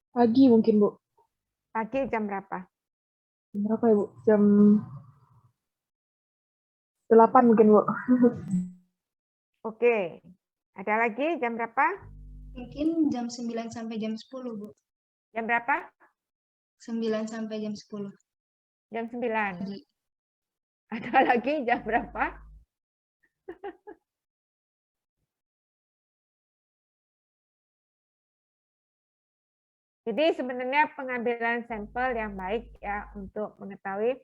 Pagi mungkin, Bu. Pagi jam berapa? Jam berapa ya, Bu? Jam 8 mungkin, Bu. Oke. Ada lagi jam berapa? Mungkin jam 9 sampai jam 10, Bu. Jam berapa? 9 sampai jam 10. Jam 9. Ada lagi jam berapa? Jadi sebenarnya pengambilan sampel yang baik ya untuk mengetahui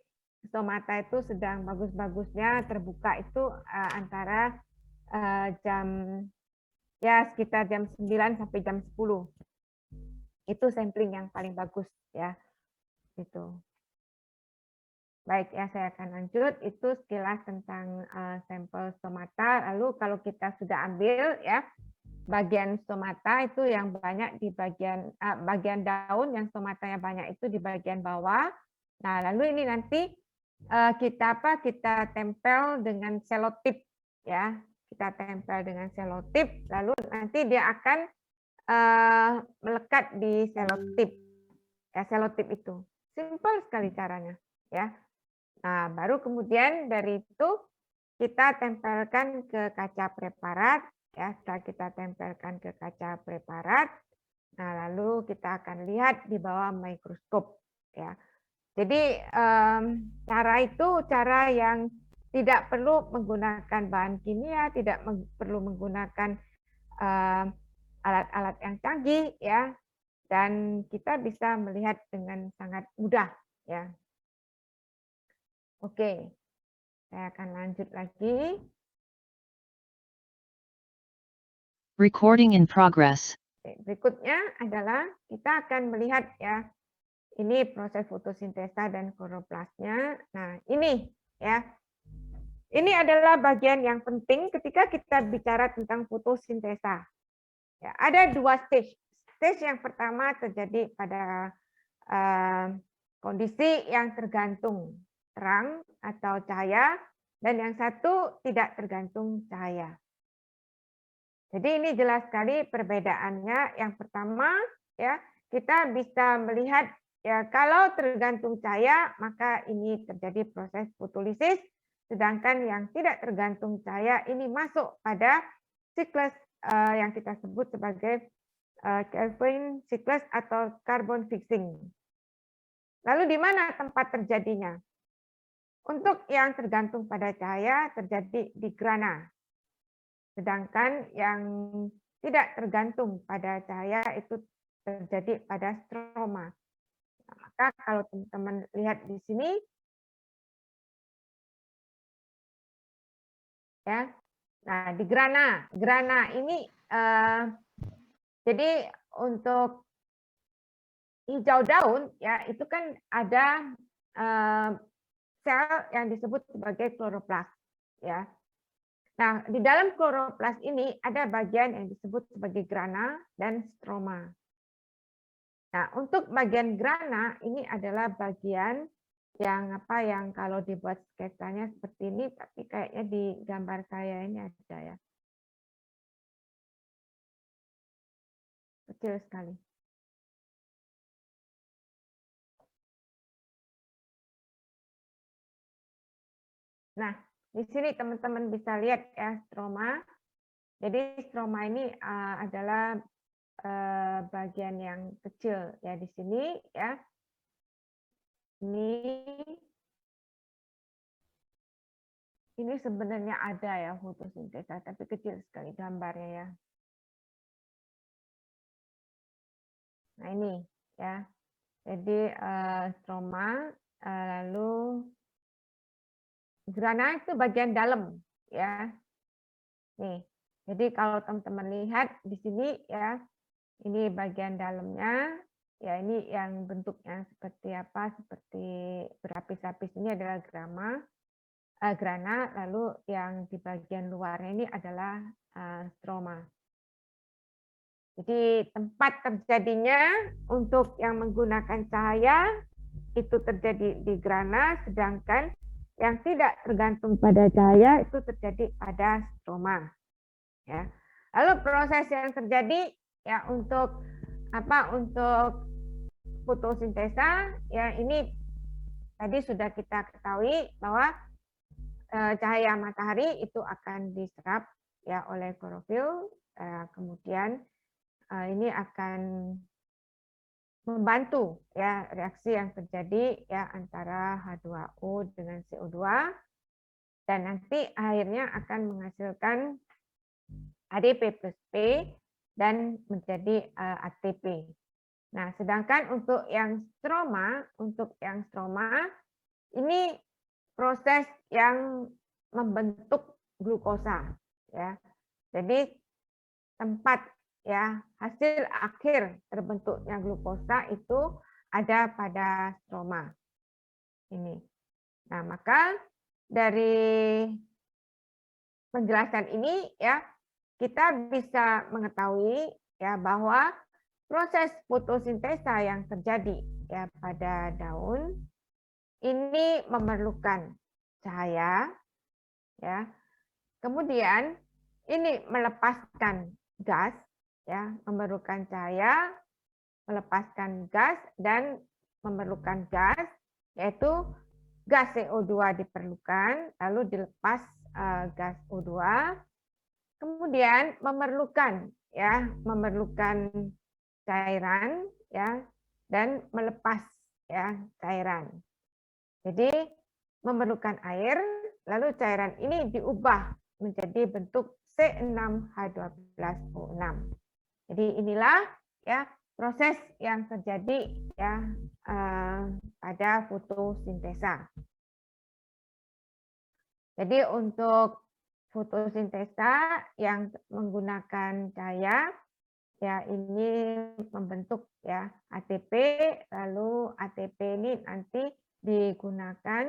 stomata itu sedang bagus-bagusnya terbuka itu antara jam ya sekitar jam 9 sampai jam 10. Itu sampling yang paling bagus ya. Itu. Baik ya, saya akan lanjut. Itu sekilas tentang sampel stomata. Lalu kalau kita sudah ambil ya bagian stomata itu yang banyak di bagian daun, yang stomatanya banyak itu di bagian bawah. Nah, lalu ini nanti kita tempel dengan selotip ya. Kita tempel dengan selotip, lalu nanti dia akan melekat di selotip. Ya, selotip itu. Simpel sekali caranya, ya. Nah, baru kemudian dari itu kita tempelkan ke kaca preparat. Ya, setelah kita tempelkan ke kaca preparat, nah lalu kita akan lihat di bawah mikroskop. Ya, jadi cara itu cara yang tidak perlu menggunakan bahan kimia, tidak perlu menggunakan alat-alat yang canggih, ya, dan kita bisa melihat dengan sangat mudah. Ya, oke, saya akan lanjut lagi. Recording in progress. Berikutnya adalah kita akan melihat ya, ini proses fotosintesa dan kloroplasnya. Nah, ini ya. Ini adalah bagian yang penting ketika kita bicara tentang fotosintesa. Ya, ada dua stage. Stage yang pertama terjadi pada kondisi yang tergantung terang atau cahaya, dan yang satu tidak tergantung cahaya. Jadi ini jelas sekali perbedaannya. Yang pertama, ya, kita bisa melihat ya, kalau tergantung cahaya maka ini terjadi proses fotolisis, sedangkan yang tidak tergantung cahaya ini masuk pada siklus yang kita sebut sebagai Calvin siklus atau carbon fixing. Lalu di mana tempat terjadinya? Untuk yang tergantung pada cahaya terjadi di grana. Sedangkan yang tidak tergantung pada cahaya itu terjadi pada stroma. Nah, maka kalau teman-teman lihat di sini, ya, nah di grana ini, jadi untuk hijau daun, ya itu kan ada sel yang disebut sebagai kloroplas, ya. Nah, di dalam kloroplas ini ada bagian yang disebut sebagai grana dan stroma. Nah, untuk bagian grana ini adalah bagian yang kalau dibuat sketsanya seperti ini, tapi kayaknya di gambar saya ini ada ya. Kecil sekali. Nah, di sini teman-teman bisa lihat ya stroma. Jadi stroma ini adalah bagian yang kecil ya di sini ya. Ini sebenarnya ada ya fotosintesa, tapi kecil sekali gambarnya ya. Nah ini ya. Jadi stroma, lalu grana itu bagian dalam ya. Nih. Jadi kalau teman-teman lihat di sini ya, ini bagian dalamnya, ya ini yang bentuknya seperti apa, seperti berlapis-lapis ini adalah grana, lalu yang di bagian luarnya ini adalah stroma. Jadi tempat terjadinya untuk yang menggunakan cahaya itu terjadi di grana, sedangkan yang tidak tergantung pada cahaya itu terjadi pada stroma. Ya. Lalu proses yang terjadi ya untuk fotosintesa ya, ini tadi sudah kita ketahui bahwa cahaya matahari itu akan diserap ya oleh klorofil, kemudian ini akan membantu ya reaksi yang terjadi ya antara H2O dengan CO2, dan nanti akhirnya akan menghasilkan ADP plus P dan menjadi ATP. Nah, sedangkan untuk yang stroma ini proses yang membentuk glukosa ya. Jadi tempat ya hasil akhir terbentuknya glukosa itu ada pada stroma ini. Nah, maka dari penjelasan ini ya, kita bisa mengetahui ya bahwa proses fotosintesa yang terjadi ya pada daun ini memerlukan cahaya ya. Kemudian ini melepaskan gas ya, memerlukan cahaya, melepaskan gas dan memerlukan gas, yaitu gas CO2 diperlukan, lalu dilepas gas O2. Kemudian memerlukan cairan ya dan melepas ya cairan. Jadi memerlukan air, lalu cairan ini diubah menjadi bentuk C6H12O6. Jadi inilah ya proses yang terjadi ya pada fotosintesa. Jadi untuk fotosintesa yang menggunakan cahaya ya ini membentuk ya ATP, lalu ATP ini nanti digunakan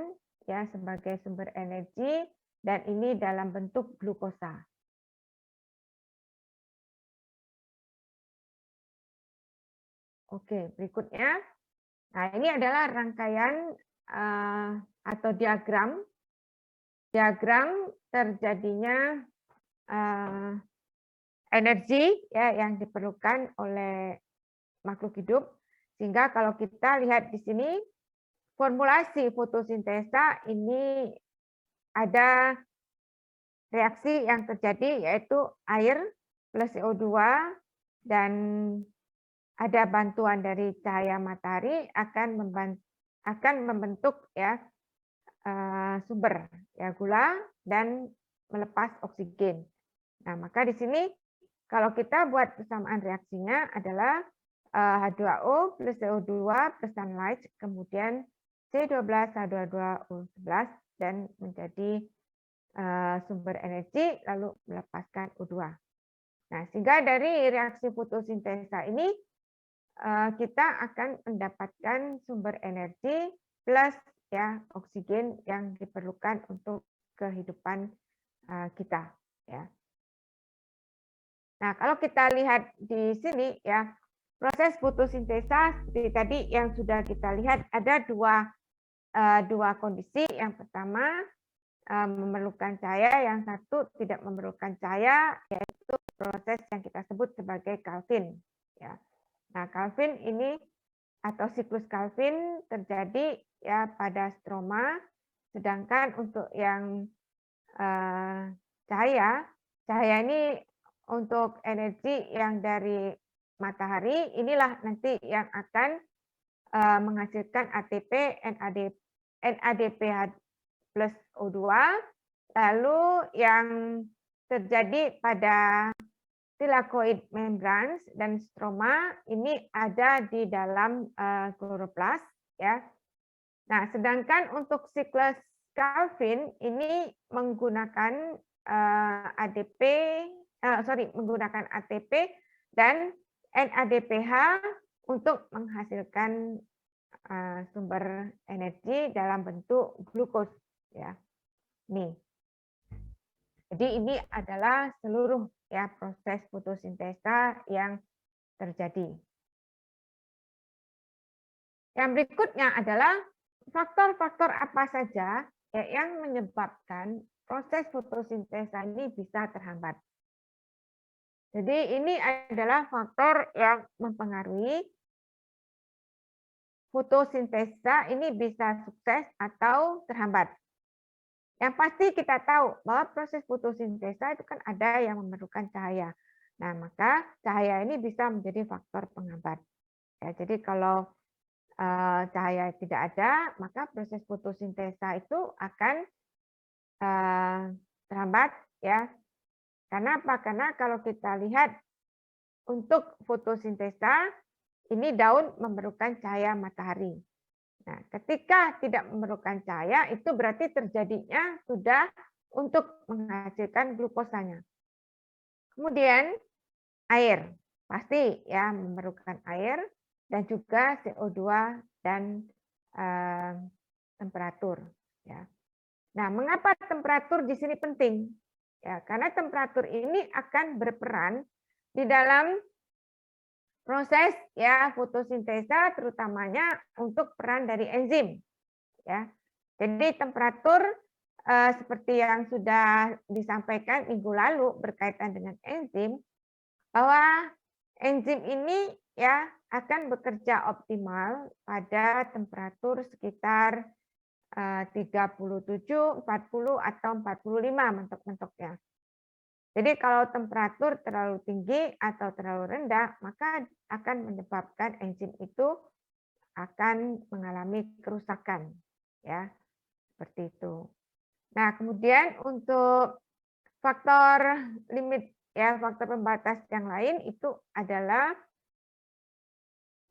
ya sebagai sumber energi dan ini dalam bentuk glukosa. Oke, berikutnya. Nah, ini adalah rangkaian atau diagram terjadinya energi ya yang diperlukan oleh makhluk hidup. Sehingga kalau kita lihat di sini formulasi fotosintesa ini ada reaksi yang terjadi yaitu air plus CO2 dan ada bantuan dari cahaya matahari akan membentuk ya sumber ya gula dan melepas oksigen. Nah, maka di sini kalau kita buat persamaan reaksinya adalah H2O plus CO2 plus sunlight, kemudian C12H22O11 dan menjadi sumber energi lalu melepaskan O2. Nah, sehingga dari reaksi fotosintesa ini kita akan mendapatkan sumber energi plus ya oksigen yang diperlukan untuk kehidupan kita ya. Nah, kalau kita lihat di sini ya proses fotosintesa seperti tadi yang sudah kita lihat ada dua kondisi. Yang pertama memerlukan cahaya, yang satu tidak memerlukan cahaya, yaitu proses yang kita sebut sebagai Calvin ya. Nah, Calvin ini atau siklus Calvin terjadi ya pada stroma, sedangkan untuk yang cahaya ini untuk energi yang dari matahari, inilah nanti yang akan menghasilkan ATP, NADPH plus O2, lalu yang terjadi pada thylakoid membranes dan stroma ini ada di dalam kloroplas ya. Nah, sedangkan untuk siklus Calvin ini menggunakan menggunakan ATP dan NADPH untuk menghasilkan sumber energi dalam bentuk glukos ya. Nih. Jadi ini adalah seluruh ya proses fotosintesa yang terjadi. Yang berikutnya adalah faktor-faktor apa saja ya, yang menyebabkan proses fotosintesa ini bisa terhambat. Jadi ini adalah faktor yang mempengaruhi fotosintesa ini bisa sukses atau terhambat. Yang pasti kita tahu bahwa proses fotosintesa itu kan ada yang memerlukan cahaya. Nah, maka cahaya ini bisa menjadi faktor penghambat. Ya, jadi kalau cahaya tidak ada, maka proses fotosintesa itu akan terhambat ya. Karena apa? Karena kalau kita lihat untuk fotosintesa ini daun memerlukan cahaya matahari. Nah, ketika tidak memerlukan cahaya, itu berarti terjadinya sudah untuk menghasilkan glukosanya. Kemudian air, pasti ya memerlukan air dan juga CO2 dan temperatur. Ya. Nah, mengapa temperatur di sini penting? Ya, karena temperatur ini akan berperan di dalam proses ya fotosintesa, terutamanya untuk peran dari enzim. Ya, jadi temperatur seperti yang sudah disampaikan minggu lalu berkaitan dengan enzim, bahwa enzim ini ya akan bekerja optimal pada temperatur sekitar 37, 40 atau 45 mentok-mentoknya. Jadi kalau temperatur terlalu tinggi atau terlalu rendah, maka akan menyebabkan enzim itu akan mengalami kerusakan, ya seperti itu. Nah, kemudian untuk faktor limit ya faktor pembatas yang lain itu adalah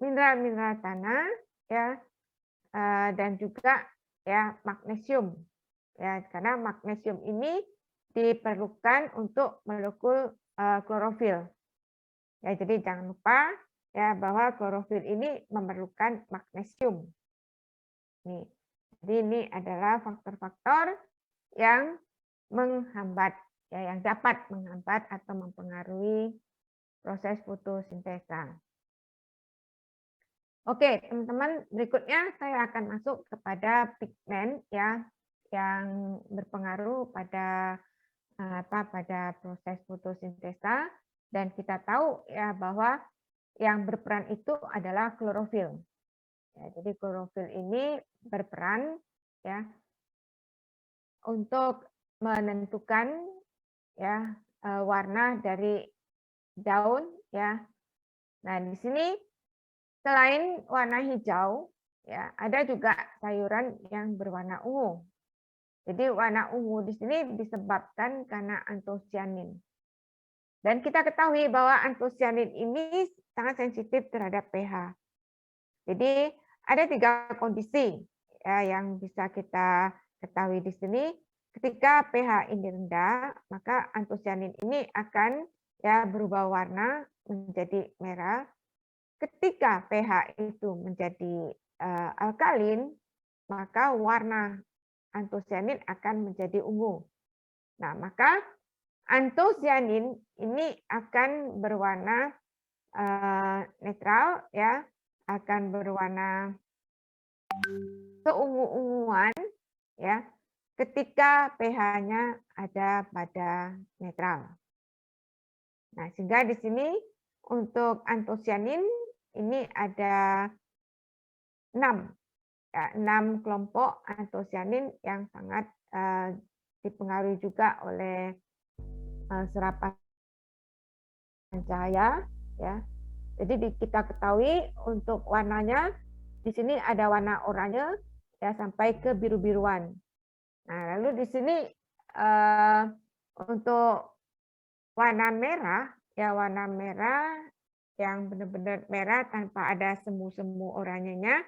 mineral-mineral tanah ya dan juga ya magnesium ya, karena magnesium ini diperlukan untuk molekul klorofil. Ya, jadi jangan lupa ya bahwa klorofil ini memerlukan magnesium. Nih. Jadi ini adalah faktor-faktor yang menghambat ya, yang dapat menghambat atau mempengaruhi proses fotosintesa. Oke, teman-teman, berikutnya saya akan masuk kepada pigmen ya yang berpengaruh pada pada proses fotosintesa, dan kita tahu ya bahwa yang berperan itu adalah klorofil. Ya, jadi klorofil ini berperan ya untuk menentukan ya warna dari daun ya. Nah, di sini selain warna hijau, ya ada juga sayuran yang berwarna ungu. Jadi warna ungu di sini disebabkan karena antosianin. Dan kita ketahui bahwa antosianin ini sangat sensitif terhadap pH. Jadi ada 3 kondisi ya, yang bisa kita ketahui di sini. Ketika pH ini rendah, maka antosianin ini akan ya berubah warna menjadi merah. Ketika pH itu menjadi alkalin, maka warna antosianin akan menjadi ungu. Nah, maka antosianin ini akan berwarna netral ya, akan berwarna keungu-unguan ya, ketika pH-nya ada pada netral. Nah, sehingga di sini untuk antosianin ini ada 6 kelompok antosianin yang sangat dipengaruhi juga oleh serapan cahaya ya. Jadi kita ketahui untuk warnanya di sini ada warna oranye ya sampai ke biru-biruan. Nah, lalu di sini untuk warna merah ya, warna merah yang benar-benar merah tanpa ada semu-semu oranyenya,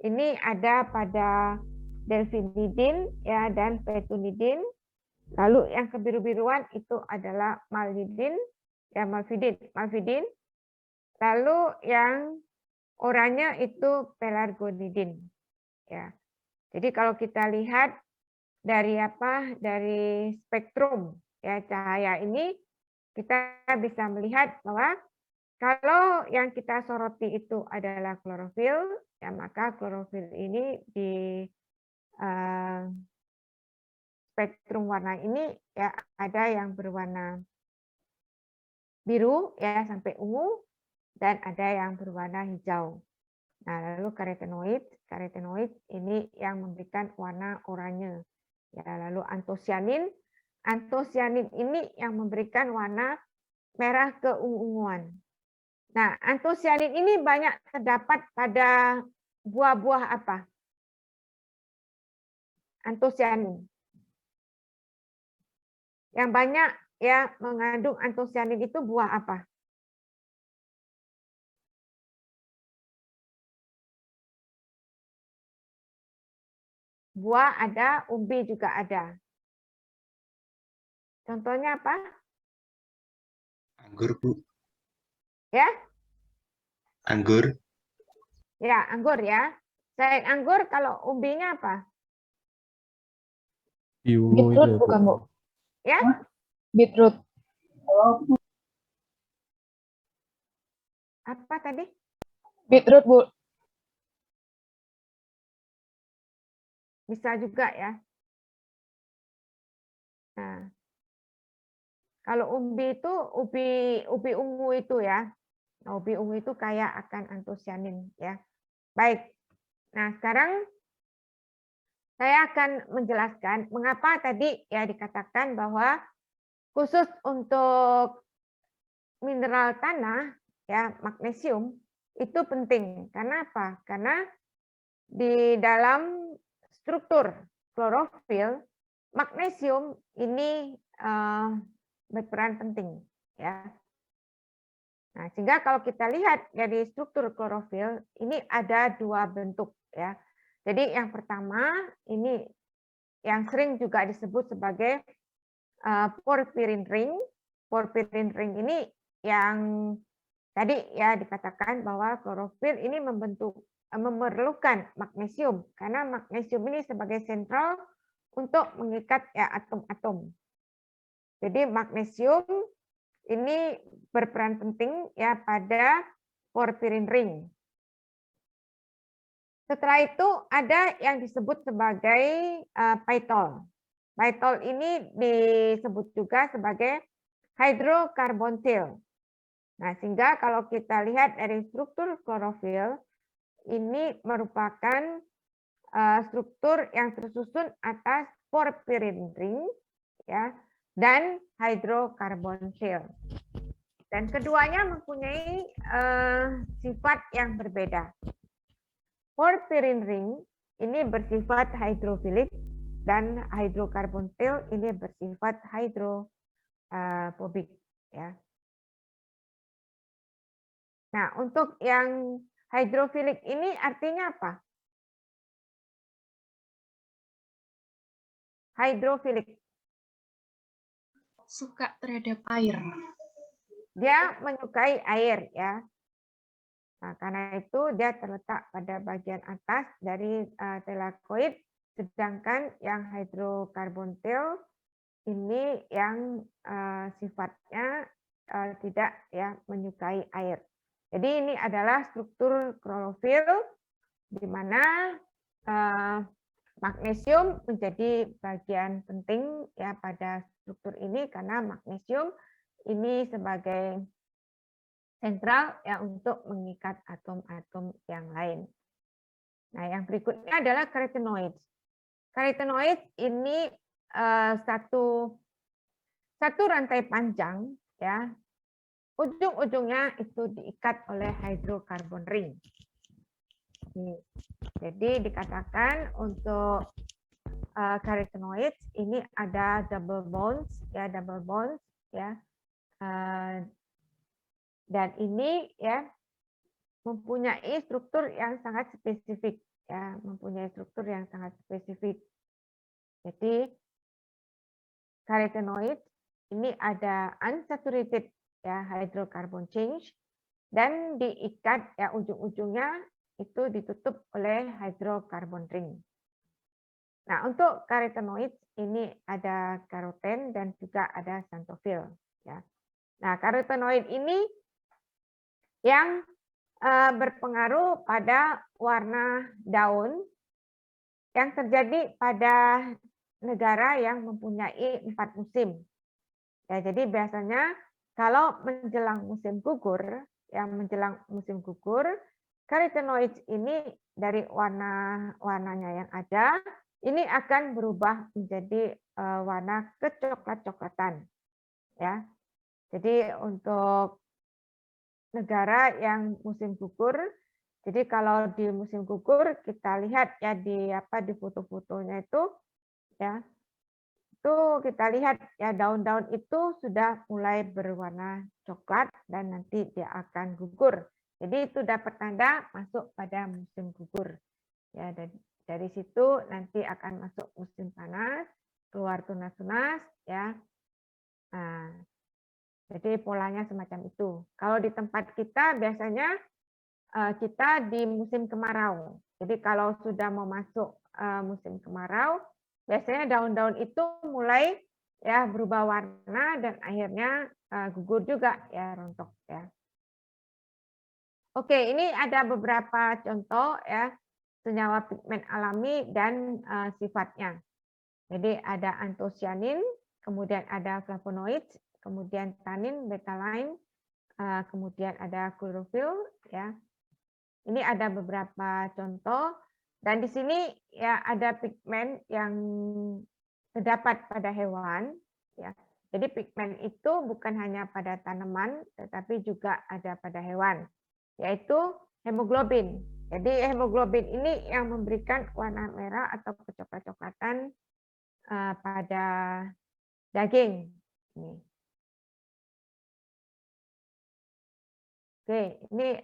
ini ada pada delfinidin ya dan petunidin. Lalu yang kebiru-biruan itu adalah malvidin ya, malvidin. Lalu yang oranye itu pelargonidin ya. Jadi kalau kita lihat dari dari spektrum ya cahaya ini, kita bisa melihat bahwa kalau yang kita soroti itu adalah klorofil, ya maka klorofil ini di spektrum warna ini ya ada yang berwarna biru ya sampai ungu, dan ada yang berwarna hijau. Nah, lalu karotenoid ini yang memberikan warna oranye. Ya, lalu antosianin ini yang memberikan warna merah keungu-unguan. Nah, antosianin ini banyak terdapat pada buah-buah apa? Antosianin. Yang banyak ya mengandung antosianin itu buah apa? Buah ada, umbi juga ada. Contohnya apa? Anggur, Bu. Ya? Anggur. Ya, anggur ya. Selain anggur, kalau umbinya apa? Beetroot bukan, Bu? Ya? Beetroot. Apa tadi? Beetroot, Bu. Bisa juga ya. Nah, kalau umbi itu ubi ungu itu ya. Nah, ubi ungu itu kaya akan antosianin ya. Baik. Nah, sekarang saya akan menjelaskan mengapa tadi ya dikatakan bahwa khusus untuk mineral tanah ya magnesium itu penting. Karena apa? Karena di dalam struktur klorofil magnesium ini berperan penting ya. Nah, sehingga kalau kita lihat dari struktur klorofil ini ada dua bentuk ya. Jadi yang pertama ini yang sering juga disebut sebagai porphyrin ring. Porphyrin ring ini yang tadi ya dikatakan bahwa klorofil ini memerlukan magnesium karena magnesium ini sebagai sentral untuk mengikat ya atom-atom. Jadi magnesium ini berperan penting ya pada porphyrin ring. Setelah itu ada yang disebut sebagai phytol. Phytol ini disebut juga sebagai hydrocarbonsyl. Nah, sehingga kalau kita lihat dari struktur klorofil ini merupakan struktur yang tersusun atas porphyrin ring ya dan hydrocarbonsyl. Dan keduanya mempunyai sifat yang berbeda. Porphyrin ring ini bersifat hidrofilik dan hydrocarbonsyl ini bersifat hidrofobik ya. Nah, untuk yang hidrofilik ini artinya apa? Hidrofilik. Suka terhadap air. Dia menyukai air ya. Nah, karena itu dia terletak pada bagian atas dari thylakoid, sedangkan yang hydrocarbonsyl ini yang sifatnya tidak ya menyukai air. Jadi ini adalah struktur klorofil di mana magnesium menjadi bagian penting ya pada struktur ini karena magnesium ini sebagai sentral ya untuk mengikat atom-atom yang lain. Nah, yang berikutnya adalah carotenoids. Carotenoids ini satu rantai panjang ya. Ujung-ujungnya itu diikat oleh hydrocarbon ring. Jadi dikatakan untuk carotenoids ini ada double bonds ya. Dan ini ya mempunyai struktur yang sangat spesifik ya, Jadi carotenoid ini ada unsaturated ya hydrocarbon change dan diikat ya ujung-ujungnya itu ditutup oleh hydrocarbon ring. Nah, untuk carotenoid ini ada karoten dan juga ada xanthofil ya. Nah, carotenoid ini yang berpengaruh pada warna daun yang terjadi pada negara yang mempunyai 4 musim. Ya, jadi biasanya kalau menjelang musim gugur, carotenoids ini dari warnanya yang ada, ini akan berubah menjadi warna kecoklat-coklatan. Ya. Jadi untuk negara yang musim gugur, jadi kalau di musim gugur kita lihat ya di foto-fotonya itu ya. Itu kita lihat ya daun-daun itu sudah mulai berwarna coklat dan nanti dia akan gugur. Jadi itu dapat tanda masuk pada musim gugur. Ya, dari situ nanti akan masuk musim panas, keluar tunas-tunas ya. Nah, jadi polanya semacam itu. Kalau di tempat kita biasanya kita di musim kemarau. Jadi kalau sudah mau masuk musim kemarau, biasanya daun-daun itu mulai ya berubah warna dan akhirnya gugur juga ya, rontok ya. Oke, ini ada beberapa contoh ya senyawa pigmen alami dan sifatnya. Jadi ada antosianin, kemudian ada flavonoid, kemudian tanin, betaline, kemudian ada klorofil ya. Ini ada beberapa contoh dan di sini ya ada pigmen yang terdapat pada hewan ya. Jadi pigmen itu bukan hanya pada tanaman tetapi juga ada pada hewan, yaitu hemoglobin. Jadi hemoglobin ini yang memberikan warna merah atau kecoklat-coklatan pada daging. Oke, ini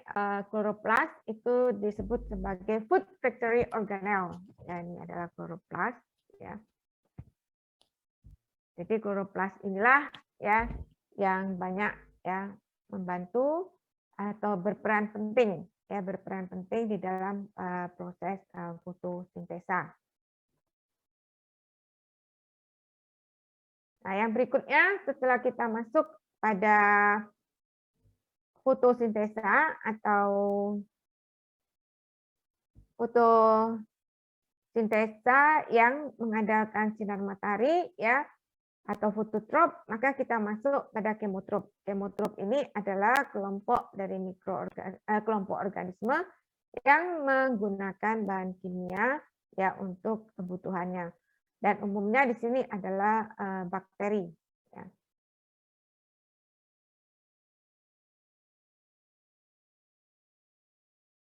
kloroplas itu disebut sebagai food factory organelle. Ya, ini adalah kloroplas. Ya. Jadi kloroplas inilah ya yang banyak ya membantu atau berperan penting di dalam proses fotosintesa. Nah, yang berikutnya setelah kita masuk pada fotosintesa atau fotosintesa yang mengandalkan sinar matahari ya atau fototrop, maka kita masuk pada kemotrop. Kemotrop ini adalah kelompok dari kelompok organisme yang menggunakan bahan kimia ya untuk kebutuhannya. Dan umumnya di sini adalah bakteri. Ya.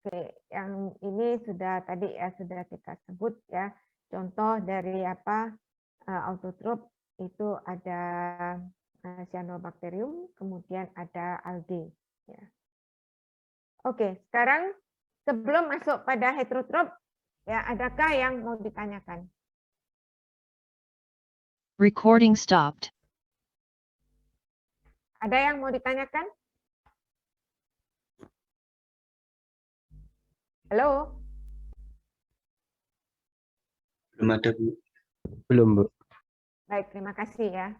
Oke, yang ini sudah tadi ya sudah kita sebut ya. Contoh dari apa autotrop itu ada cyanobacterium, kemudian ada algae. Ya. Oke, sekarang sebelum masuk pada heterotrop, ya adakah yang mau ditanyakan? Recording stopped. Ada yang mau ditanyakan? Halo? Belum ada, Bu. Belum, Bu. Baik, terima kasih ya.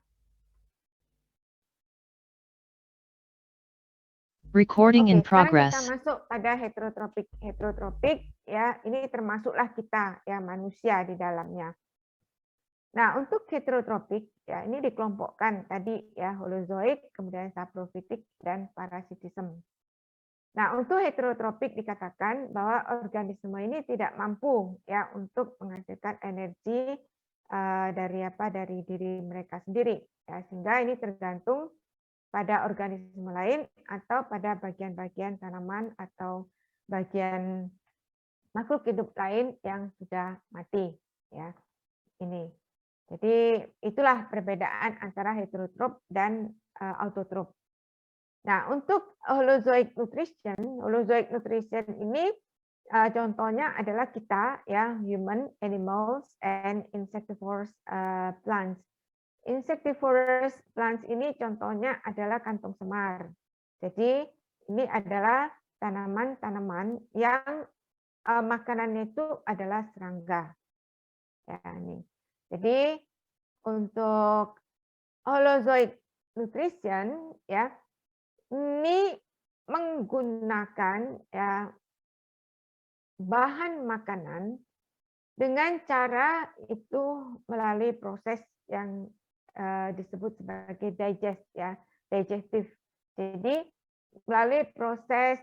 Recording in Oke, sekarang kita progress. masuk pada heterotropik. Heterotropik ya, ini termasuklah kita ya manusia di dalamnya. Nah, untuk heterotropik ya ini dikelompokkan tadi ya holozoik, kemudian saprofitik dan parasitisme. Nah, untuk heterotropik dikatakan bahwa organisme ini tidak mampu ya untuk menghasilkan energi dari diri mereka sendiri ya, sehingga ini tergantung pada organisme lain atau pada bagian-bagian tanaman atau bagian makhluk hidup lain yang sudah mati ya. Ini. Jadi itulah perbedaan antara heterotrop dan autotrop. Nah, untuk holozoic nutrition ini contohnya adalah kita ya, human, animals, and insectivorous plants. Insectivorous plants ini contohnya adalah kantong semar. Jadi ini adalah tanaman-tanaman yang makanannya itu adalah serangga. Ya, ini. Jadi untuk holozoic nutrition ya ini menggunakan ya bahan makanan dengan cara itu melalui proses yang disebut sebagai digestive. Jadi melalui proses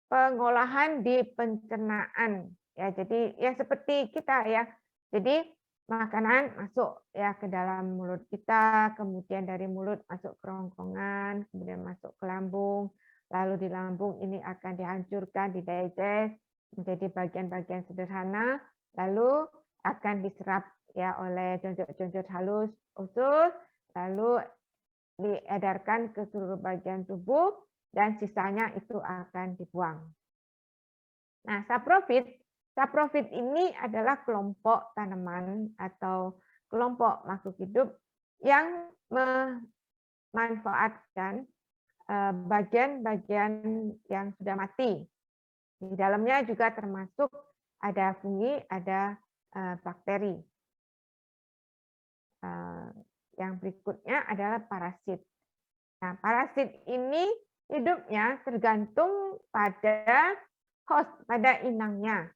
pengolahan di pencernaan ya. Jadi ya seperti kita ya. Jadi makanan masuk ya ke dalam mulut kita, kemudian dari mulut masuk ke kerongkongan, kemudian masuk ke lambung, lalu di lambung ini akan dihancurkan, didigest menjadi bagian-bagian sederhana, lalu akan diserap ya oleh jonjok-jonjok halus usus, lalu diedarkan ke seluruh bagian tubuh dan sisanya itu akan dibuang. Nah, saprofit ini adalah kelompok tanaman atau kelompok makhluk hidup yang memanfaatkan bagian-bagian yang sudah mati. Di dalamnya juga termasuk ada fungi, ada bakteri. yang berikutnya adalah parasit. Nah, parasit ini hidupnya tergantung pada host, pada inangnya.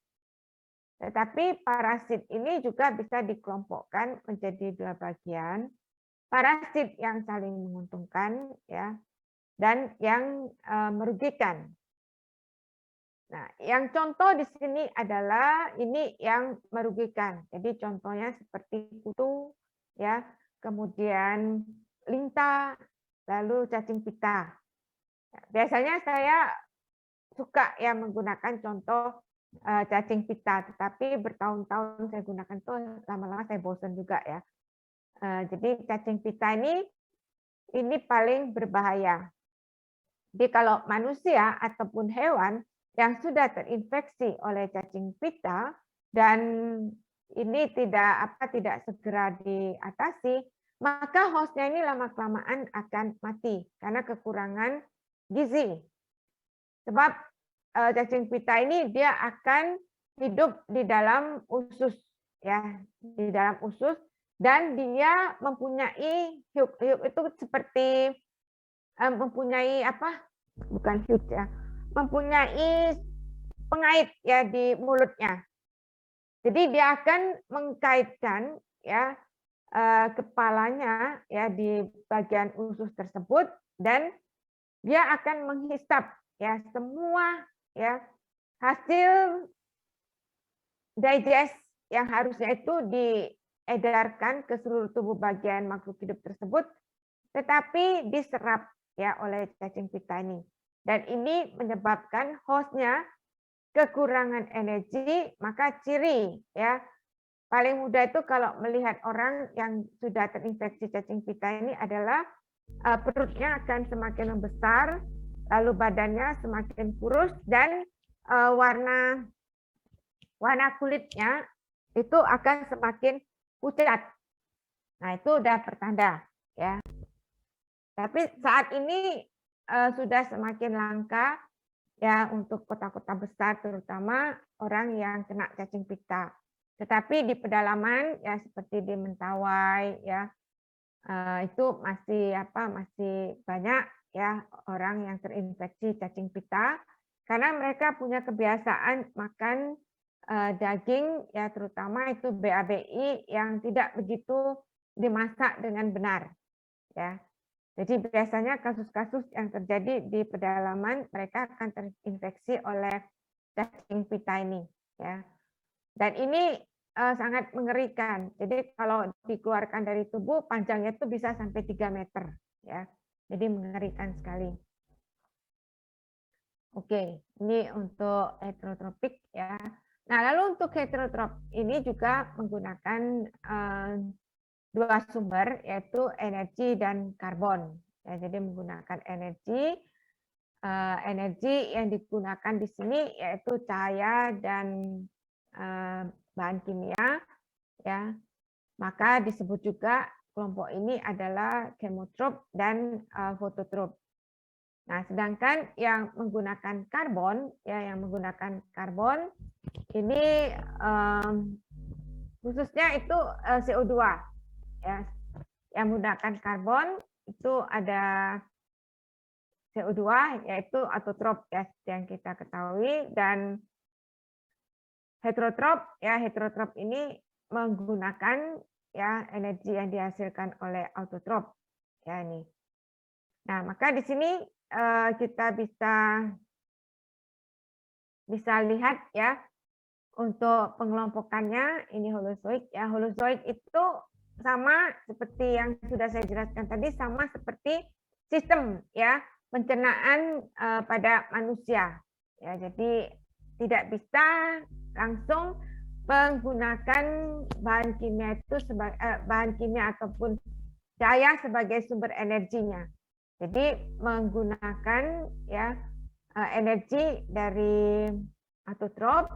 Tetapi parasit ini juga bisa dikelompokkan menjadi dua bagian. Parasit yang saling menguntungkan, ya, dan yang merugikan. Nah, yang contoh di sini adalah ini yang merugikan. Jadi contohnya seperti kutu, ya, kemudian lintah, lalu cacing pita. Biasanya saya suka ya menggunakan contoh cacing pita, tetapi bertahun-tahun saya gunakan tuh lama-lama saya bosan juga ya. Jadi cacing pita ini paling berbahaya. Jadi kalau manusia ataupun hewan yang sudah terinfeksi oleh cacing pita dan ini tidak segera diatasi, maka hostnya ini lama-kelamaan akan mati karena kekurangan gizi. Sebab cacing pita ini dia akan hidup di dalam usus, ya, di dalam usus, dan dia mempunyai hiuk itu seperti mempunyai bukan hiuk ya, mempunyai pengait ya di mulutnya. Jadi dia akan mengkaitkan ya kepalanya ya di bagian usus tersebut dan dia akan menghisap ya semua ya hasil digest yang harusnya itu diedarkan ke seluruh tubuh bagian makhluk hidup tersebut, tetapi diserap ya oleh cacing pita ini. Dan ini menyebabkan hostnya kekurangan energi, maka ciri ya paling mudah itu kalau melihat orang yang sudah terinfeksi cacing pita ini adalah perutnya akan semakin membesar, lalu badannya semakin kurus dan warna kulitnya itu akan semakin pucat. Nah, itu udah pertanda ya. Tapi saat ini sudah semakin langka ya untuk kota-kota besar, terutama orang yang kena cacing pita. Tetapi di pedalaman ya seperti di Mentawai ya itu masih banyak ya orang yang terinfeksi cacing pita karena mereka punya kebiasaan makan daging ya terutama itu BABI yang tidak begitu dimasak dengan benar ya. Jadi biasanya kasus-kasus yang terjadi di pedalaman mereka akan terinfeksi oleh cacing pita ini ya. Dan ini sangat mengerikan. Jadi kalau dikeluarkan dari tubuh panjangnya itu bisa sampai 3 meter ya. Jadi mengerikan sekali. Oke, ini untuk heterotropik ya. Nah, lalu untuk heterotrop ini juga menggunakan dua sumber yaitu energi dan karbon. Ya, jadi menggunakan energi yang digunakan di sini yaitu cahaya dan bahan kimia ya. Maka disebut juga kelompok ini adalah kemotrop dan fototrop. Nah, sedangkan yang menggunakan karbon ini khususnya itu CO2 ya. Yang menggunakan karbon itu ada CO2 yaitu autotrop ya yang kita ketahui, dan heterotrop ini menggunakan ya energi yang dihasilkan oleh autotrop ya ini. Nah, maka di sini kita bisa lihat ya untuk pengelompokannya ini holozoik ya. Holozoik itu sama seperti yang sudah saya jelaskan tadi, sama seperti sistem ya pencernaan pada manusia ya. Jadi tidak bisa langsung menggunakan bahan kimia ataupun cahaya sebagai sumber energinya. Jadi menggunakan ya energi dari autotrop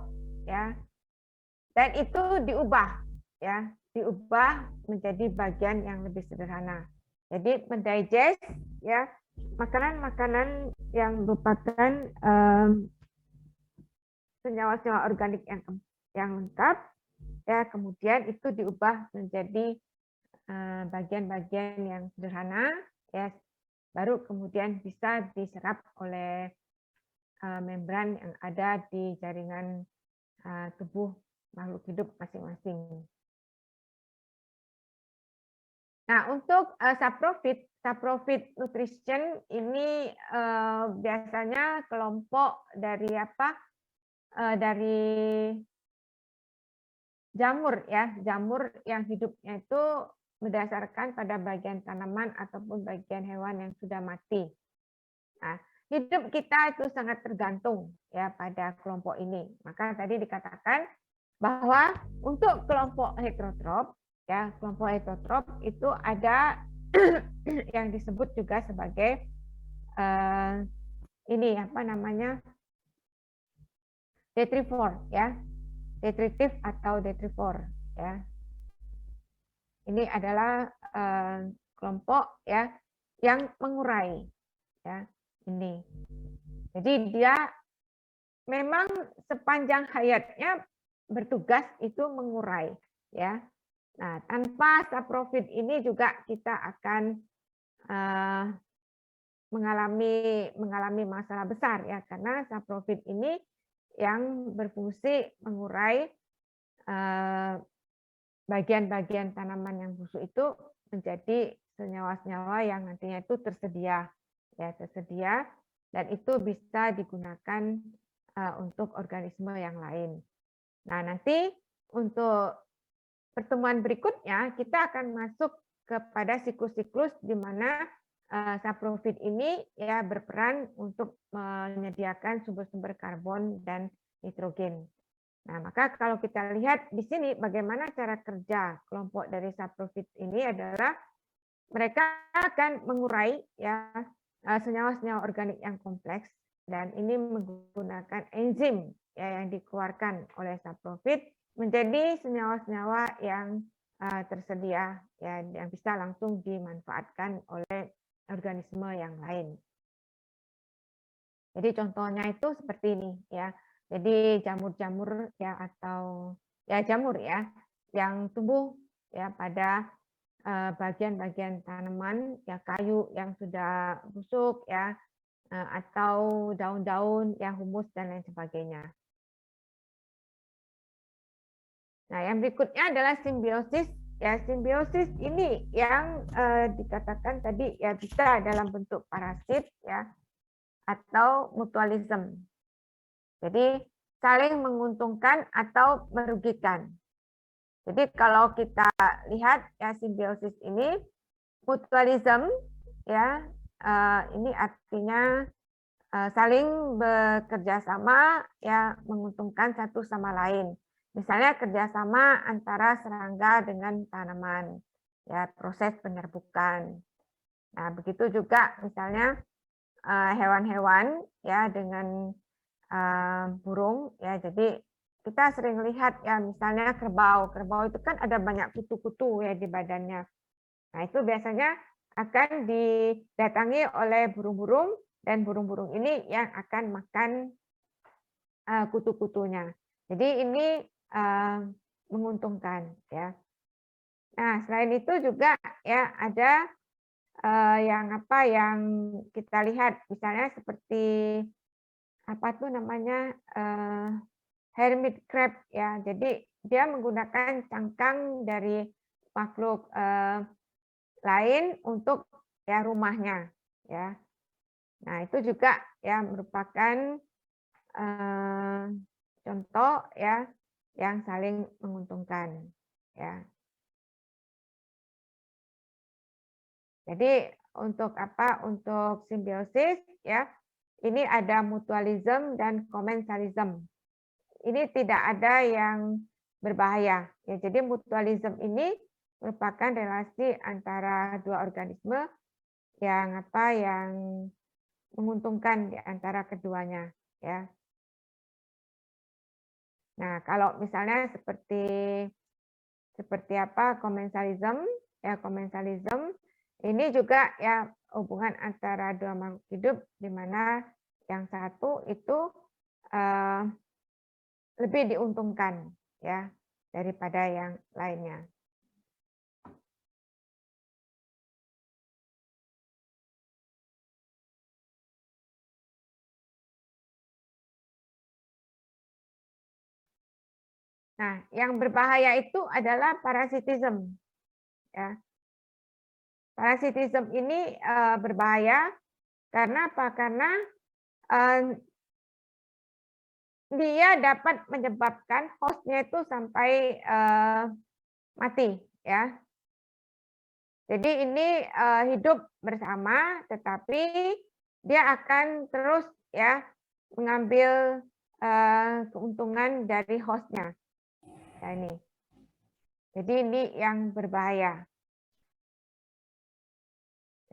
ya, dan itu diubah menjadi bagian yang lebih sederhana. Jadi mendigest ya makanan-makanan yang merupakan senyawa-senyawa organik yang lengkap ya, kemudian itu diubah menjadi bagian-bagian yang sederhana, ya, baru kemudian bisa diserap oleh membran yang ada di jaringan tubuh makhluk hidup masing-masing. Nah, untuk saprofit nutrition ini biasanya kelompok dari apa? Dari jamur ya, jamur yang hidupnya itu berdasarkan pada bagian tanaman ataupun bagian hewan yang sudah mati. Nah, hidup kita itu sangat tergantung ya pada kelompok ini. Maka tadi dikatakan bahwa untuk kelompok heterotrop, ya kelompok heterotrop itu ada yang disebut juga sebagai ini apa namanya detrivore ya, detritif atau detrivore ya. Ini adalah kelompok ya yang mengurai ya ini. Jadi dia memang sepanjang hayatnya bertugas itu mengurai ya. Nah, tanpa saprofit ini juga kita akan mengalami masalah besar ya, karena saprofit ini yang berfungsi mengurai bagian-bagian tanaman yang busuk itu menjadi senyawa-senyawa yang nantinya itu tersedia dan itu bisa digunakan untuk organisme yang lain. Nah, nanti untuk pertemuan berikutnya kita akan masuk kepada siklus-siklus di mana saprofit ini ya berperan untuk menyediakan sumber-sumber karbon dan nitrogen. Nah, maka kalau kita lihat di sini bagaimana cara kerja kelompok dari saprofit ini adalah mereka akan mengurai ya senyawa-senyawa organik yang kompleks dan ini menggunakan enzim ya yang dikeluarkan oleh saprofit menjadi senyawa-senyawa yang tersedia ya yang bisa langsung dimanfaatkan oleh organisme yang lain. Jadi contohnya itu seperti ini ya. Jadi jamur-jamur ya atau ya jamur ya yang tumbuh ya pada bagian-bagian tanaman ya kayu yang sudah busuk ya atau daun-daun yang humus dan lain sebagainya. Nah, yang berikutnya adalah simbiosis. Ya, simbiosis ini yang dikatakan tadi ya bisa dalam bentuk parasit ya atau mutualisme. Jadi saling menguntungkan atau merugikan. Jadi kalau kita lihat ya simbiosis ini mutualisme ya ini artinya saling bekerja sama ya menguntungkan satu sama lain. Misalnya kerjasama antara serangga dengan tanaman, ya proses penyerbukan. Nah begitu juga misalnya hewan-hewan ya dengan burung ya. Jadi kita sering lihat ya misalnya kerbau itu kan ada banyak kutu-kutu ya di badannya. Nah itu biasanya akan didatangi oleh burung-burung dan burung-burung ini yang akan makan kutu-kutunya. Jadi ini menguntungkan ya. Nah, selain itu juga ya ada yang kita lihat misalnya seperti apa tuh namanya hermit crab ya. Jadi dia menggunakan cangkang dari makhluk lain untuk ya rumahnya ya. Nah, itu juga ya merupakan contoh ya yang saling menguntungkan ya. Jadi untuk apa? Untuk simbiosis ya, ini ada mutualisme dan komensalisme. Ini tidak ada yang berbahaya ya. Jadi mutualisme ini merupakan relasi antara dua organisme yang yang menguntungkan di antara keduanya ya. Nah, kalau misalnya seperti apa komensalisme ya, komensalisme ini juga ya hubungan antara dua makhluk hidup di mana yang satu itu lebih diuntungkan ya daripada yang lainnya. Nah, yang berbahaya itu adalah parasitisme. Ya. Parasitisme ini berbahaya karena apa? Karena dia dapat menyebabkan hostnya itu sampai mati, ya. Jadi ini hidup bersama, tetapi dia akan terus ya mengambil keuntungan dari hostnya. Nah, ini. Jadi ini yang berbahaya.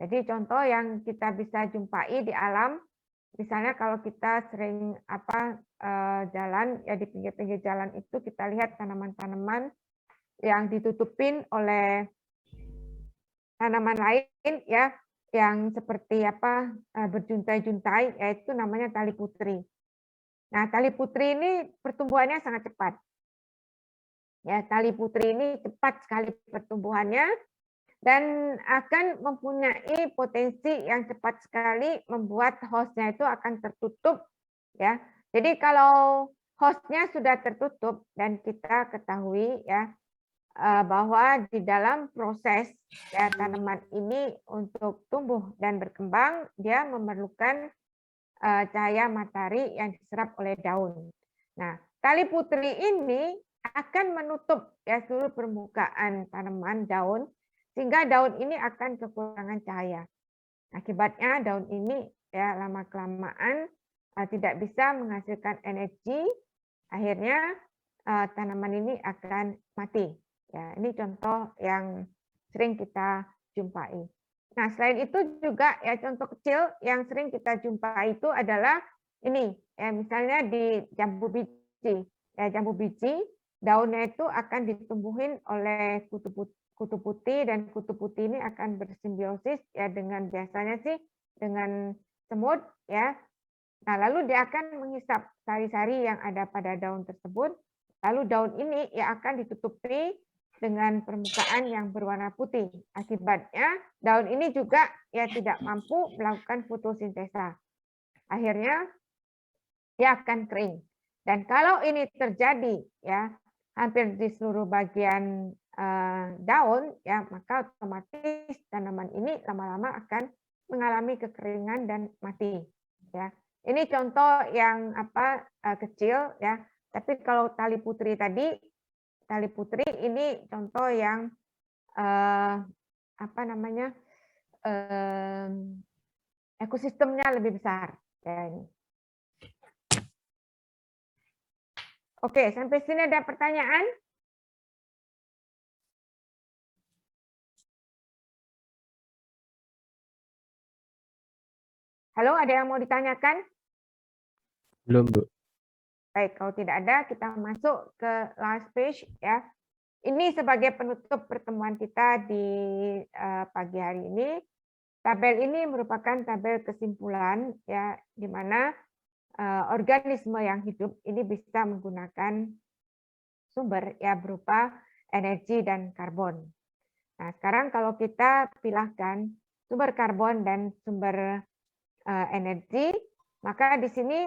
Jadi contoh yang kita bisa jumpai di alam, misalnya kalau kita sering jalan ya di pinggir-pinggir jalan itu kita lihat tanaman-tanaman yang ditutupin oleh tanaman lain ya yang seperti berjuntai-juntai, yaitu namanya tali putri. Nah, tali putri ini pertumbuhannya sangat cepat. Ya, tali putri ini cepat sekali pertumbuhannya dan akan mempunyai potensi yang cepat sekali membuat hostnya itu akan tertutup, ya. Jadi kalau hostnya sudah tertutup dan kita ketahui ya bahwa di dalam proses ya tanaman ini untuk tumbuh dan berkembang dia memerlukan cahaya matahari yang diserap oleh daun. Nah, tali putri ini akan menutup ya seluruh permukaan tanaman daun sehingga daun ini akan kekurangan cahaya. Akibatnya daun ini ya lama-kelamaan tidak bisa menghasilkan energi, akhirnya tanaman ini akan mati. Ya, ini contoh yang sering kita jumpai. Nah, selain itu juga ya contoh kecil yang sering kita jumpai itu adalah ini, ya misalnya di jambu biji. Ya, jambu biji daunnya itu akan ditumbuhin oleh kutu putih dan kutu putih ini akan bersimbiosis ya dengan biasanya sih dengan semut ya. Nah, lalu dia akan menghisap sari-sari yang ada pada daun tersebut. Lalu daun ini ya akan ditutupi dengan permukaan yang berwarna putih. Akibatnya daun ini juga ya tidak mampu melakukan fotosintesa. Akhirnya dia akan kering. Dan kalau ini terjadi ya hampir di seluruh bagian daun ya maka otomatis tanaman ini lama-lama akan mengalami kekeringan dan mati ya. Ini contoh yang kecil ya. Tapi kalau tali putri tadi ini contoh yang ekosistemnya lebih besar. Ya, ini. Oke, sampai sini ada pertanyaan? Halo, ada yang mau ditanyakan? Belum, Bu. Baik, kalau tidak ada, kita masuk ke last page ya. Ini sebagai penutup pertemuan kita di pagi hari ini. Tabel ini merupakan tabel kesimpulan ya, di mana organisme yang hidup ini bisa menggunakan sumber ya berupa energi dan karbon. Nah, sekarang kalau kita pilahkan sumber karbon dan sumber energi, maka di sini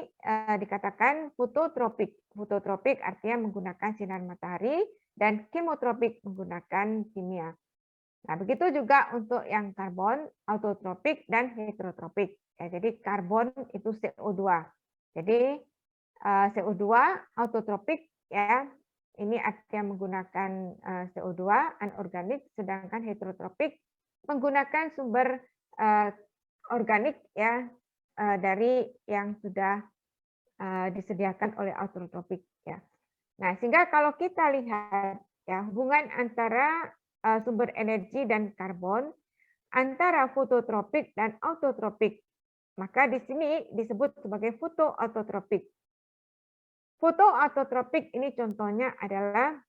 dikatakan fototropik. Fototropik artinya menggunakan sinar matahari dan kemotropik menggunakan kimia. Nah, begitu juga untuk yang karbon, autotropik dan heterotropik. Ya, jadi karbon itu CO2. Jadi CO2 autotropik ya, ini artinya menggunakan CO2 anorganik, sedangkan heterotropik menggunakan sumber organik ya dari yang sudah disediakan oleh autotropik ya. Nah, sehingga kalau kita lihat ya hubungan antara sumber energi dan karbon antara fototropik dan autotropik, maka di sini disebut sebagai fotoautotropik. Fotoautotropik ini contohnya adalah